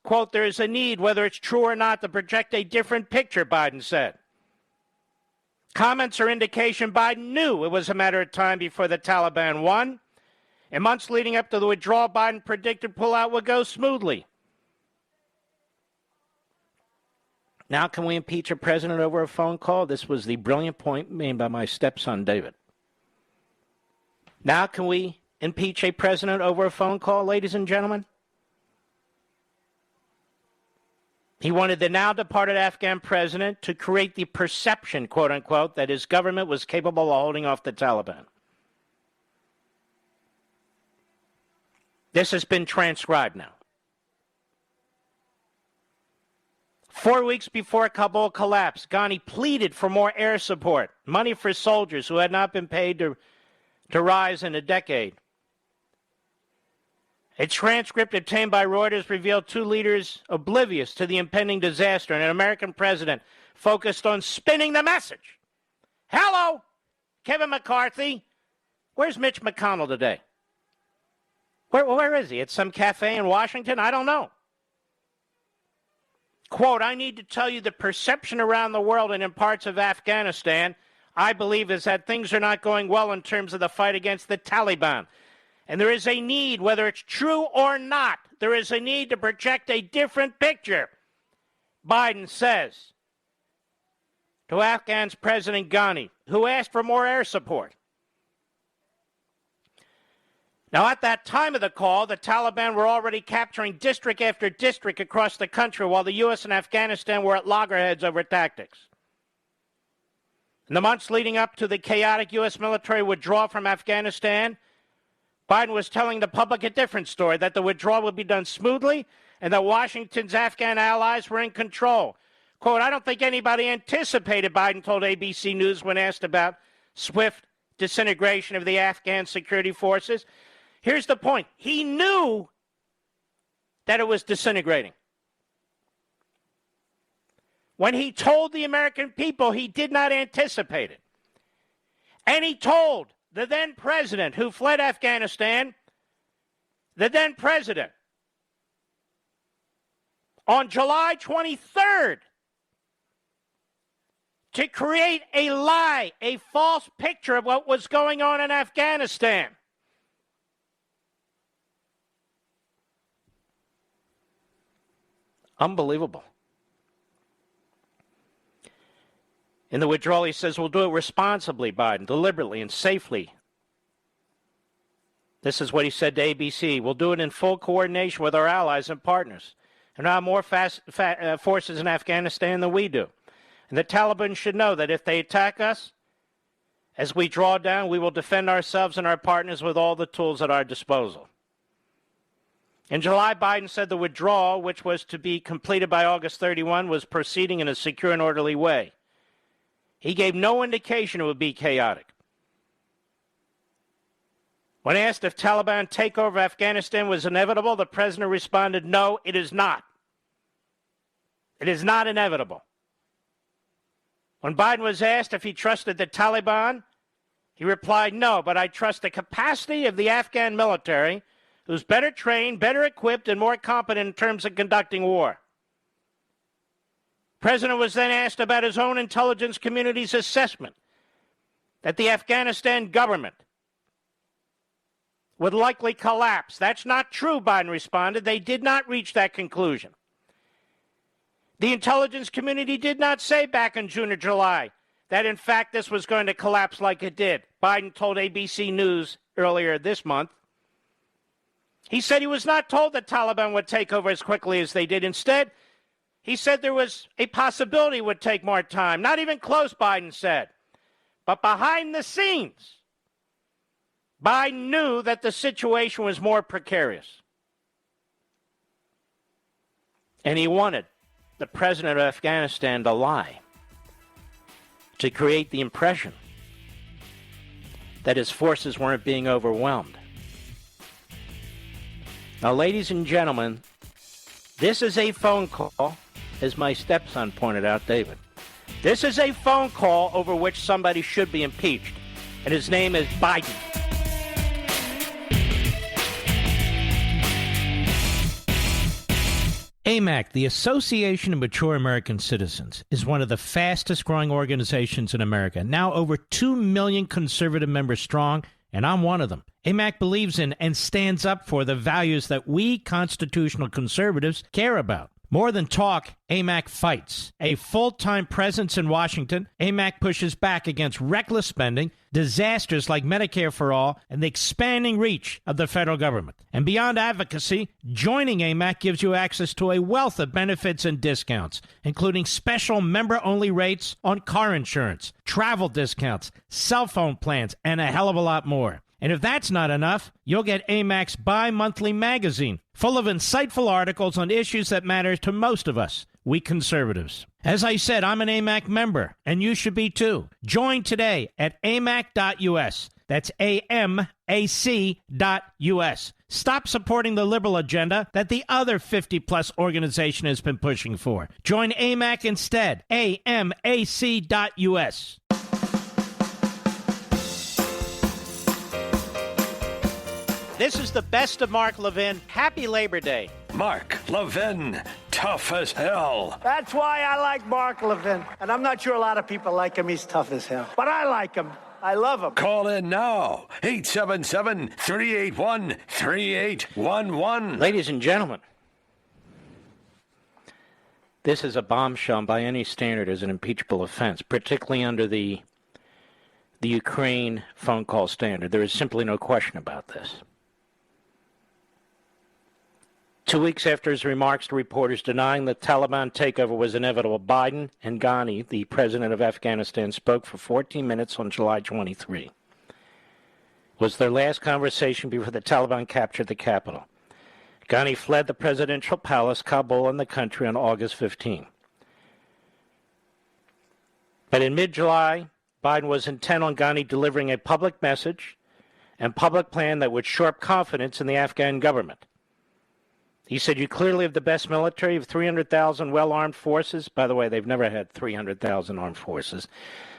Quote, there is a need, whether it's true or not, to project a different picture, Biden said. Comments or indication Biden knew it was a matter of time before the Taliban won. In months leading up to the withdrawal, Biden predicted pullout would go smoothly. Now can we impeach a president over a phone call? This was the brilliant point made by my stepson, David. Now can we impeach a president over a phone call, ladies and gentlemen? He wanted the now departed Afghan president to create the perception, quote unquote, that his government was capable of holding off the Taliban. This has been transcribed now. 4 weeks before Kabul collapsed, Ghani pleaded for more air support, money for soldiers who had not been paid to rise in a decade. A transcript obtained by Reuters revealed two leaders oblivious to the impending disaster and an American president focused on spinning the message. Hello, Kevin McCarthy. Where's Mitch McConnell today? Where is he? At some cafe in Washington? I don't know. Quote, I need to tell you the perception around the world and in parts of Afghanistan, I believe, is that things are not going well in terms of the fight against the Taliban. And there is a need, whether it's true or not, there is a need to project a different picture, Biden says to Afghan's President Ghani, who asked for more air support. Now, at that time of the call, the Taliban were already capturing district after district across the country while the U.S. and Afghanistan were at loggerheads over tactics. In the months leading up to the chaotic U.S. military withdrawal from Afghanistan, Biden was telling the public a different story, that the withdrawal would be done smoothly and that Washington's Afghan allies were in control. Quote, I don't think anybody anticipated, Biden told ABC News when asked about swift disintegration of the Afghan security forces. Here's the point. He knew that it was disintegrating. When he told the American people, he did not anticipate it. And he told the then president who fled Afghanistan, the then president, on July 23rd, to create a lie, a false picture of what was going on in Afghanistan. Unbelievable. In the withdrawal, he says, we'll do it responsibly, Biden, deliberately and safely. This is what he said to ABC. We'll do it in full coordination with our allies and partners. And there are more forces in Afghanistan than we do. And the Taliban should know that if they attack us, as we draw down, we will defend ourselves and our partners with all the tools at our disposal. In July, Biden said the withdrawal, which was to be completed by August 31, was proceeding in a secure and orderly way. He gave no indication it would be chaotic. When asked if Taliban takeover of Afghanistan was inevitable, the president responded, no, it is not. It is not inevitable. When Biden was asked if he trusted the Taliban, he replied, no, but I trust the capacity of the Afghan military, who's better trained, better equipped, and more competent in terms of conducting war. The president was then asked about his own intelligence community's assessment that the Afghanistan government would likely collapse. That's not true, Biden responded. They did not reach that conclusion. The intelligence community did not say back in June or July that, in fact, this was going to collapse like it did. Biden told ABC News earlier this month. He said he was not told that Taliban would take over as quickly as they did. Instead, he said there was a possibility it would take more time. Not even close, Biden said. But behind the scenes, Biden knew that the situation was more precarious. And he wanted the president of Afghanistan to lie, to create the impression that his forces weren't being overwhelmed. Now, ladies and gentlemen, this is a phone call, as my stepson pointed out, David. This is a phone call over which somebody should be impeached, and his name is Biden. AMAC, the Association of Mature American Citizens, is one of the fastest growing organizations in America, now over 2 million conservative members strong, and I'm one of them. AMAC believes in and stands up for the values that we constitutional conservatives care about. More than talk, AMAC fights. A full-time presence in Washington, AMAC pushes back against reckless spending, disasters like Medicare for All, and the expanding reach of the federal government. And beyond advocacy, joining AMAC gives you access to a wealth of benefits and discounts, including special member-only rates on car insurance, travel discounts, cell phone plans, and a hell of a lot more. And if that's not enough, you'll get AMAC's bi-monthly magazine, full of insightful articles on issues that matter to most of us, we conservatives. As I said, I'm an AMAC member, and you should be too. Join today at amac.us. That's AMAC.us. Stop supporting the liberal agenda that the other 50-plus organization has been pushing for. Join AMAC instead. AMAC.us. This is the best of Mark Levin. Happy Labor Day. Mark Levin, tough as hell. That's why I like Mark Levin. And I'm not sure a lot of people like him. He's tough as hell. But I like him. I love him. Call in now. 877-381-3811. Ladies and gentlemen, this is a bombshell by any standard as an impeachable offense, particularly under the Ukraine phone call standard. There is simply no question about this. 2 weeks after his remarks to reporters denying the Taliban takeover was inevitable, Biden and Ghani, the president of Afghanistan, spoke for 14 minutes on July 23. It was their last conversation before the Taliban captured the capital. Ghani fled the presidential palace, Kabul, and the country on August 15. But in mid-July, Biden was intent on Ghani delivering a public message and public plan that would shore up confidence in the Afghan government. He said, you clearly have the best military of 300,000 well-armed forces. By the way, they've never had 300,000 armed forces.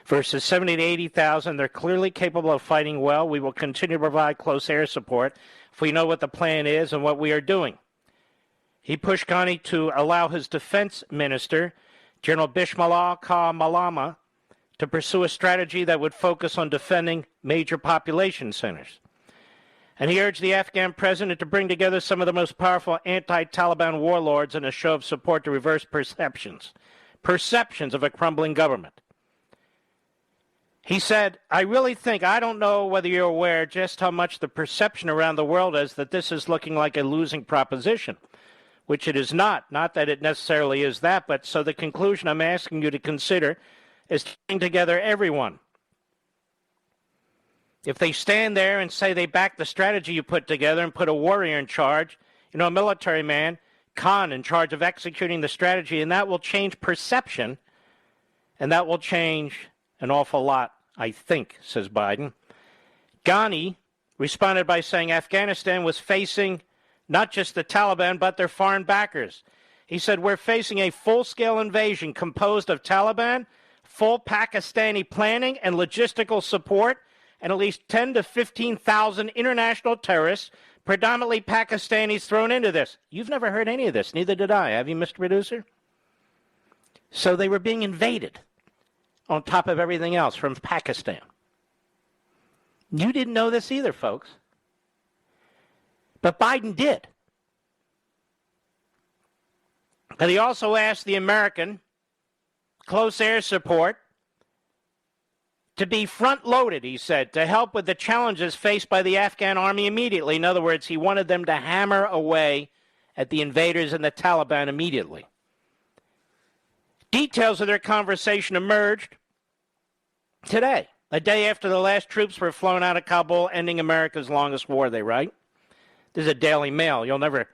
Versus 70 to 80,000. They're clearly capable of fighting well. We will continue to provide close air support if we know what the plan is and what we are doing. He pushed Ghani to allow his defense minister, General Bismillah Khan Malama, to pursue a strategy that would focus on defending major population centers. And he urged the Afghan president to bring together some of the most powerful anti-Taliban warlords in a show of support to reverse perceptions of a crumbling government. He said, I really think, I don't know whether you're aware just how much the perception around the world is that this is looking like a losing proposition, which it is not. Not that it necessarily is that, but so the conclusion I'm asking you to consider is to bring together everyone. If they stand there and say they back the strategy you put together and put a warrior in charge, a military man, Khan, in charge of executing the strategy, and that will change perception, and that will change an awful lot, I think, says Biden. Ghani responded by saying Afghanistan was facing not just the Taliban, but their foreign backers. He said, we're facing a full-scale invasion composed of Taliban, full Pakistani planning and logistical support, and at least 10 to 15,000 international terrorists, predominantly Pakistanis, thrown into this. You've never heard any of this. Neither did I. Have you, Mr. Producer? So they were being invaded on top of everything else from Pakistan. You didn't know this either, folks. But Biden did. But he also asked the American close air support to be front-loaded, he said, to help with the challenges faced by the Afghan army immediately. In other words, he wanted them to hammer away at the invaders and the Taliban immediately. Details of their conversation emerged today, a day after the last troops were flown out of Kabul, ending America's longest war, they write. This is a Daily Mail. You'll never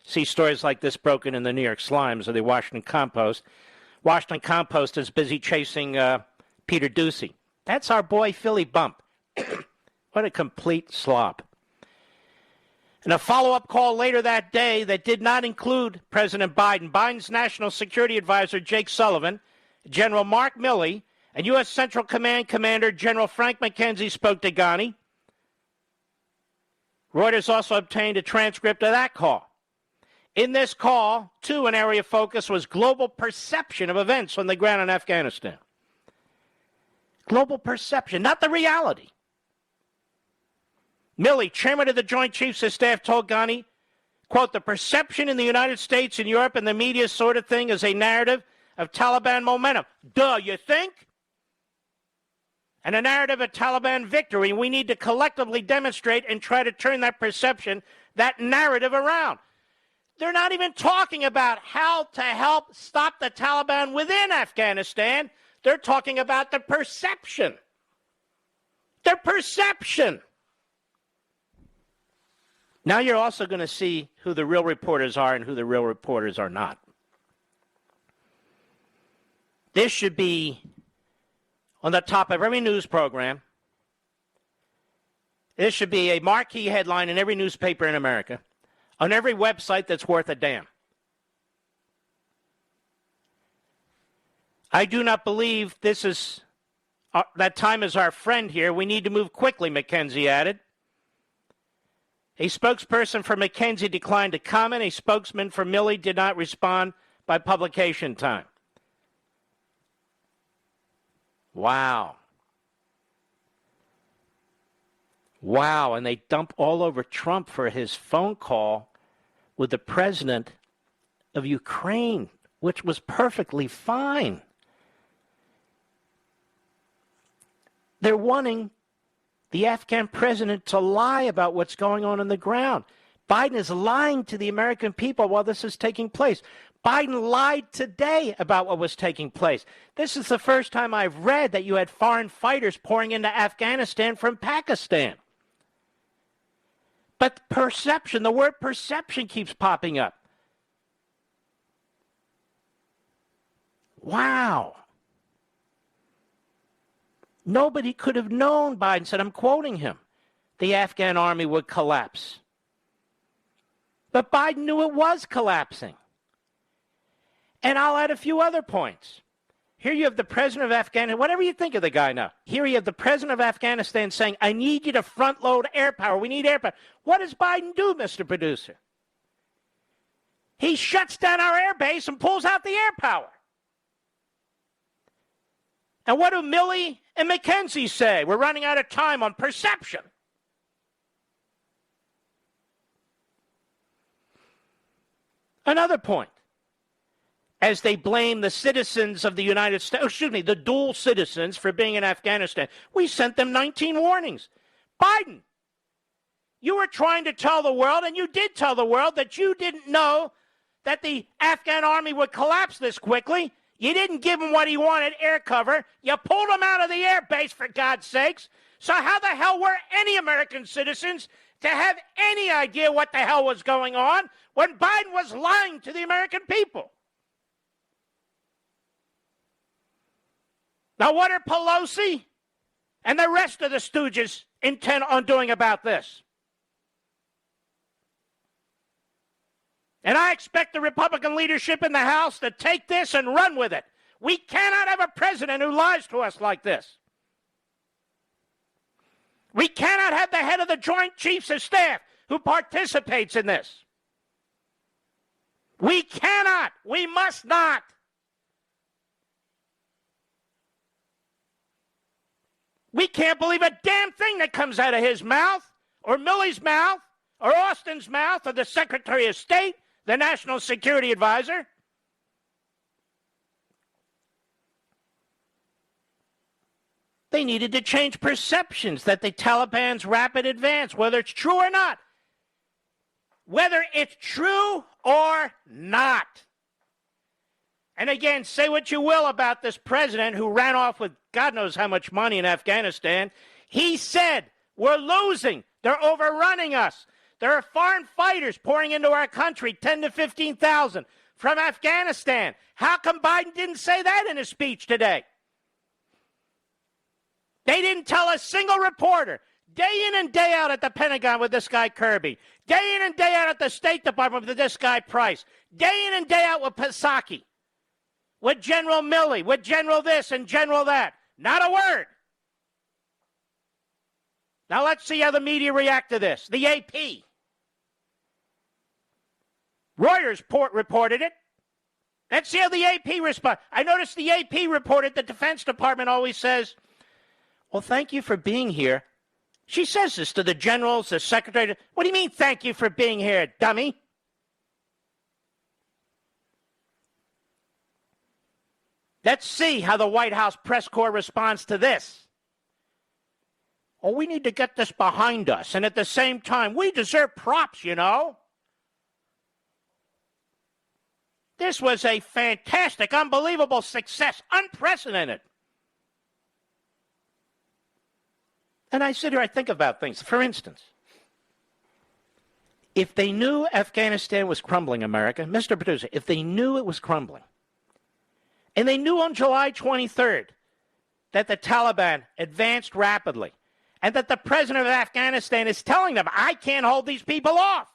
see stories like this broken in the New York Slimes or the Washington Compost. Washington Compost is busy chasing Peter Doocy. That's our boy Philly Bump. What a complete slop. In a follow-up call later that day that did not include President Biden, Biden's National Security Advisor Jake Sullivan, General Mark Milley, and U.S. Central Command Commander General Frank McKenzie spoke to Ghani. Reuters also obtained a transcript of that call. In this call, too, an area of focus was global perception of events on the ground in Afghanistan. Global perception, not the reality. Milley, chairman of the Joint Chiefs of Staff, told Ghani, quote, the perception in the United States and Europe and the media sort of thing is a narrative of Taliban momentum. Duh, you think? And a narrative of Taliban victory. We need to collectively demonstrate and try to turn that perception, that narrative around. They're not even talking about how to help stop the Taliban within Afghanistan. They're talking about the perception. The perception. Now you're also going to see who the real reporters are and who the real reporters are not. This should be on the top of every news program. This should be a marquee headline in every newspaper in America, on every website that's worth a damn. I do not believe this is that time is our friend here. We need to move quickly, McKenzie added. A spokesperson for McKenzie declined to comment. A spokesman for Milley did not respond by publication time. Wow. Wow, and they dump all over Trump for his phone call with the president of Ukraine, which was perfectly fine. They're wanting the Afghan president to lie about what's going on the ground. Biden is lying to the American people while this is taking place. Biden lied today about what was taking place. This is the first time I've read that you had foreign fighters pouring into Afghanistan from Pakistan. But perception, the word perception keeps popping up. Wow. Nobody could have known, Biden said, I'm quoting him, the Afghan army would collapse. But Biden knew it was collapsing. And I'll add a few other points. Here you have the president of Afghanistan, whatever you think of the guy now. Here you have the president of Afghanistan saying, I need you to front load air power. We need air power. What does Biden do, Mr. Producer? He shuts down our air base and pulls out the air power. And what do Milley and McKenzie say? We're running out of time on perception. Another point. As they blame the citizens of the United States, the dual citizens for being in Afghanistan. We sent them 19 warnings. Biden, you were trying to tell the world, and you did tell the world, that you didn't know that the Afghan army would collapse this quickly. You didn't give him what he wanted, air cover. You pulled him out of the air base, for God's sakes. So how the hell were any American citizens to have any idea what the hell was going on when Biden was lying to the American people? Now, what are Pelosi and the rest of the stooges intent on doing about this? And I expect the Republican leadership in the House to take this and run with it. We cannot have a president who lies to us like this. We cannot have the head of the Joint Chiefs of Staff who participates in this. We cannot. We must not. We can't believe a damn thing that comes out of his mouth, or Milley's mouth, or Austin's mouth, or the Secretary of State, the National Security Advisor. They needed to change perceptions that the Taliban's rapid advance, whether it's true or not. Whether it's true or not. And again, say what you will about this president who ran off with God knows how much money in Afghanistan. He said, we're losing. They're overrunning us. There are foreign fighters pouring into our country, 10 to 15,000 from Afghanistan. How come Biden didn't say that in his speech today? They didn't tell a single reporter, day in and day out at the Pentagon with this guy Kirby, day in and day out at the State Department with this guy Price, day in and day out with Psaki, with General Milley, with General this and General that. Not a word. Now let's see how the media react to this. The AP. Reuters reported it. Let's see how the AP responds. I noticed the AP reported the Defense Department always says, well, thank you for being here. She says this to the generals, the secretary. What do you mean, thank you for being here, dummy? Let's see how the White House press corps responds to this. Oh, we need to get this behind us. And at the same time, we deserve props, you know. This was a fantastic, unbelievable success, unprecedented. And I sit here, I think about things. For instance, if they knew Afghanistan was crumbling, America, Mr. Producer, if they knew it was crumbling, and they knew on July 23rd that the Taliban advanced rapidly, and that the president of Afghanistan is telling them, I can't hold these people off,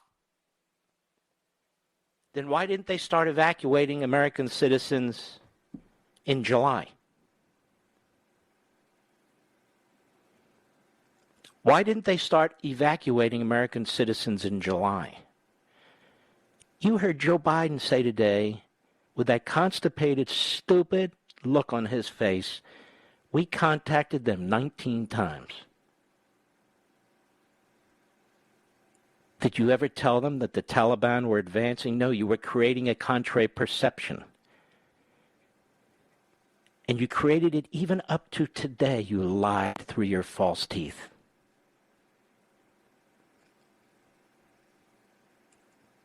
then why didn't they start evacuating American citizens in July? Why didn't they start evacuating American citizens in July? You heard Joe Biden say today, with that constipated, stupid look on his face, we contacted them 19 times. Did you ever tell them that the Taliban were advancing? No, you were creating a contrary perception. And you created it even up to today. You lied through your false teeth.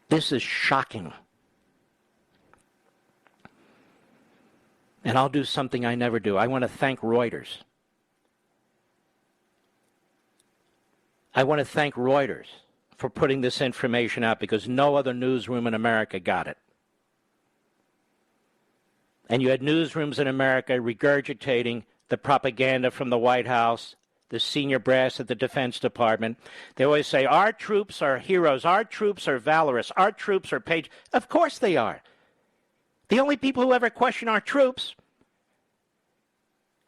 This is shocking. And I'll do something I never do. I want to thank Reuters. I want to thank Reuters for putting this information out because no other newsroom in America got it. And you had newsrooms in America regurgitating the propaganda from the White House, the senior brass at the Defense Department. They always say, our troops are heroes, our troops are valorous, our troops are patriots. Of course they are. The only people who ever question our troops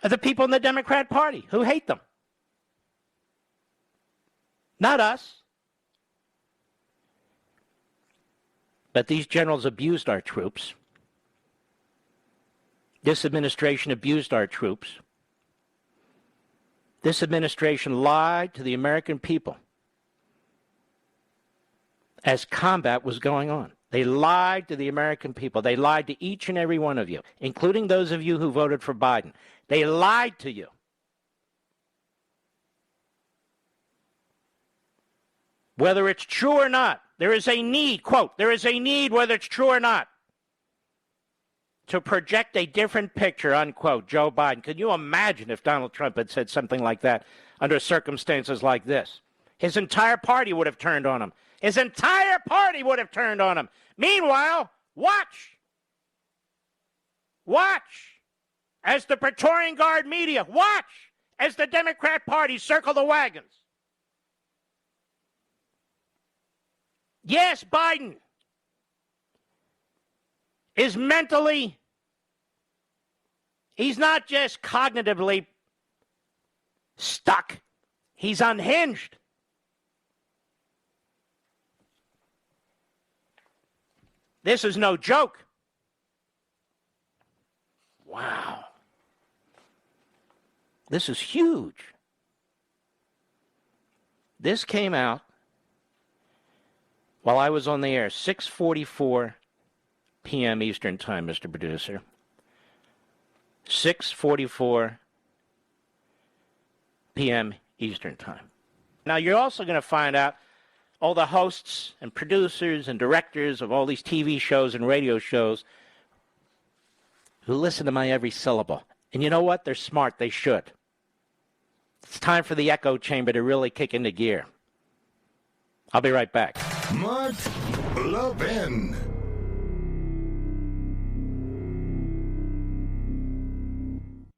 are the people in the Democrat Party who hate them. Not us. But these generals abused our troops. This administration abused our troops. This administration lied to the American people as combat was going on. They lied to the American people. They lied to each and every one of you, including those of you who voted for Biden. They lied to you. Whether it's true or not, there is a need, quote, there is a need, whether it's true or not, to project a different picture, unquote, Joe Biden. Can you imagine if Donald Trump had said something like that under circumstances like this? His entire party would have turned on him. His entire party would have turned on him. Meanwhile, watch as the Praetorian Guard media, watch as the Democrat Party circle the wagons. Yes, Biden is mentally, he's not just cognitively stuck, he's unhinged. This is no joke. Wow. This is huge. This came out while I was on the air, 6:44 p.m. Eastern Time, Mr. Producer. 6:44 p.m. Eastern Time. Now, you're also going to find out all the hosts and producers and directors of all these TV shows and radio shows who listen to my every syllable. And you know what? They're smart. They should. It's time for the echo chamber to really kick into gear. I'll be right back. Mark Levin.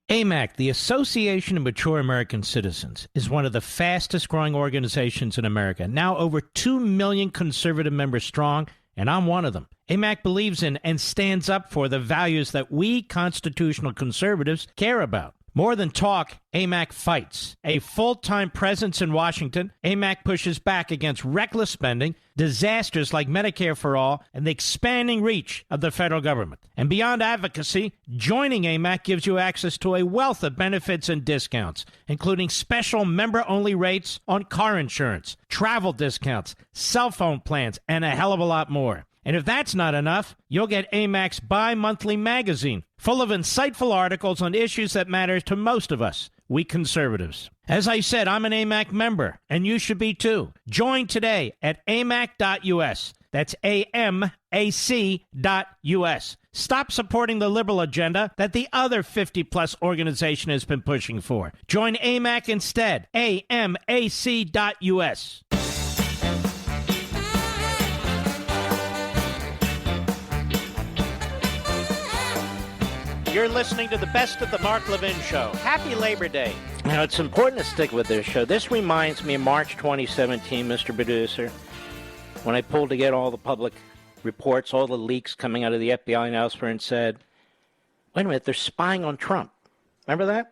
AMAC, the Association of Mature American Citizens, is one of the fastest growing organizations in America, now over 2 million conservative members strong, and I'm one of them. AMAC believes in and stands up for the values that we constitutional conservatives care about. More than talk, AMAC fights. A full-time presence in Washington, AMAC pushes back against reckless spending, disasters like Medicare for All, and the expanding reach of the federal government. And beyond advocacy, joining AMAC gives you access to a wealth of benefits and discounts, including special member-only rates on car insurance, travel discounts, cell phone plans, and a hell of a lot more. And if that's not enough, you'll get AMAC's bi-monthly magazine, full of insightful articles on issues that matter to most of us, we conservatives. As I said, I'm an AMAC member, and you should be too. Join today at amac.us. That's AMAC.us. Stop supporting the liberal agenda that the other 50-plus organization has been pushing for. Join AMAC instead. AMAC.us. You're listening to the best of the Mark Levin Show. Happy Labor Day. Now, it's important to stick with this show. This reminds me of March 2017, Mr. Producer, when I pulled together all the public reports, all the leaks coming out of the FBI and elsewhere, and said, wait a minute, they're spying on Trump. Remember that?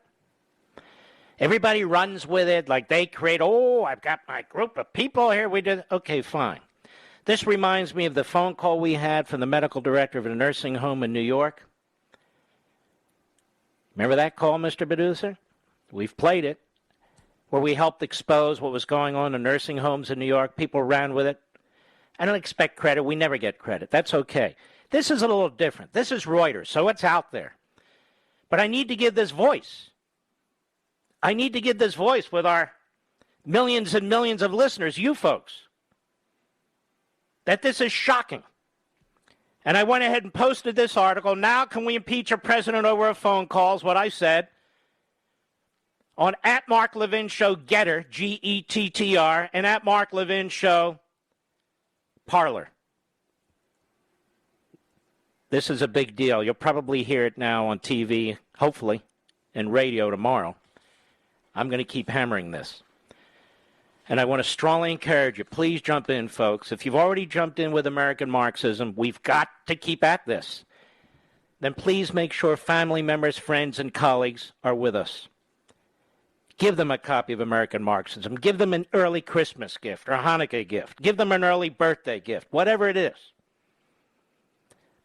Everybody runs with it like they create, I've got my group of people here. We did. Okay, fine. This reminds me of the phone call we had from the medical director of a nursing home in New York. Remember that call, Mr. Producer? We've played it, where we helped expose what was going on in nursing homes in New York. People ran with it. I don't expect credit. We never get credit. That's okay. This is a little different. This is Reuters, so it's out there. But I need to give this voice. I need to give this voice with our millions and millions of listeners, you folks, that this is shocking. And I went ahead and posted this article. Now can we impeach a president over a phone call is what I said. On at Mark Levin Show Getter, Gettr, and at Mark Levin Show Parlor. This is a big deal. You'll probably hear it now on TV, hopefully, and radio tomorrow. I'm going to keep hammering this. And I want to strongly encourage you, please jump in, folks. If you've already jumped in with American Marxism, we've got to keep at this. Then please make sure family members, friends, and colleagues are with us. Give them a copy of American Marxism. Give them an early Christmas gift or a Hanukkah gift. Give them an early birthday gift, whatever it is.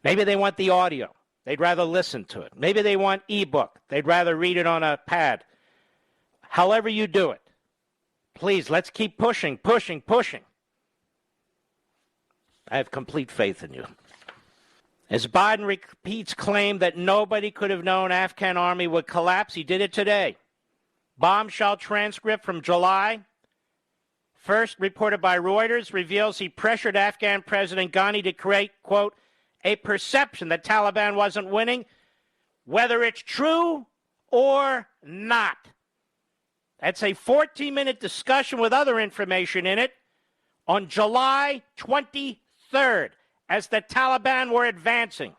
Maybe they want the audio. They'd rather listen to it. Maybe they want ebook. They'd rather read it on a pad. However you do it. Please, let's keep pushing. I have complete faith in you. As Biden repeats claim that nobody could have known Afghan army would collapse, he did it today. Bombshell transcript from July 1st, reported by Reuters, reveals he pressured Afghan President Ghani to create, quote, a perception that Taliban wasn't winning, whether it's true or not. That's a 14-minute discussion with other information in it on July 23rd as the Taliban were advancing.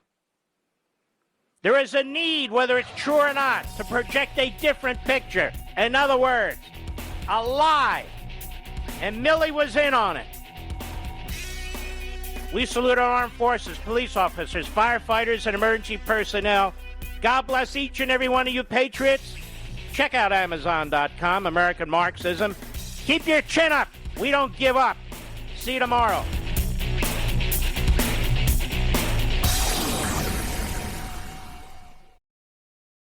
There is a need, whether it's true or not, to project a different picture. In other words, a lie. And Milley was in on it. We salute our armed forces, police officers, firefighters, and emergency personnel. God bless each and every one of you patriots. Check out Amazon.com, American Marxism. Keep your chin up. We don't give up. See you tomorrow.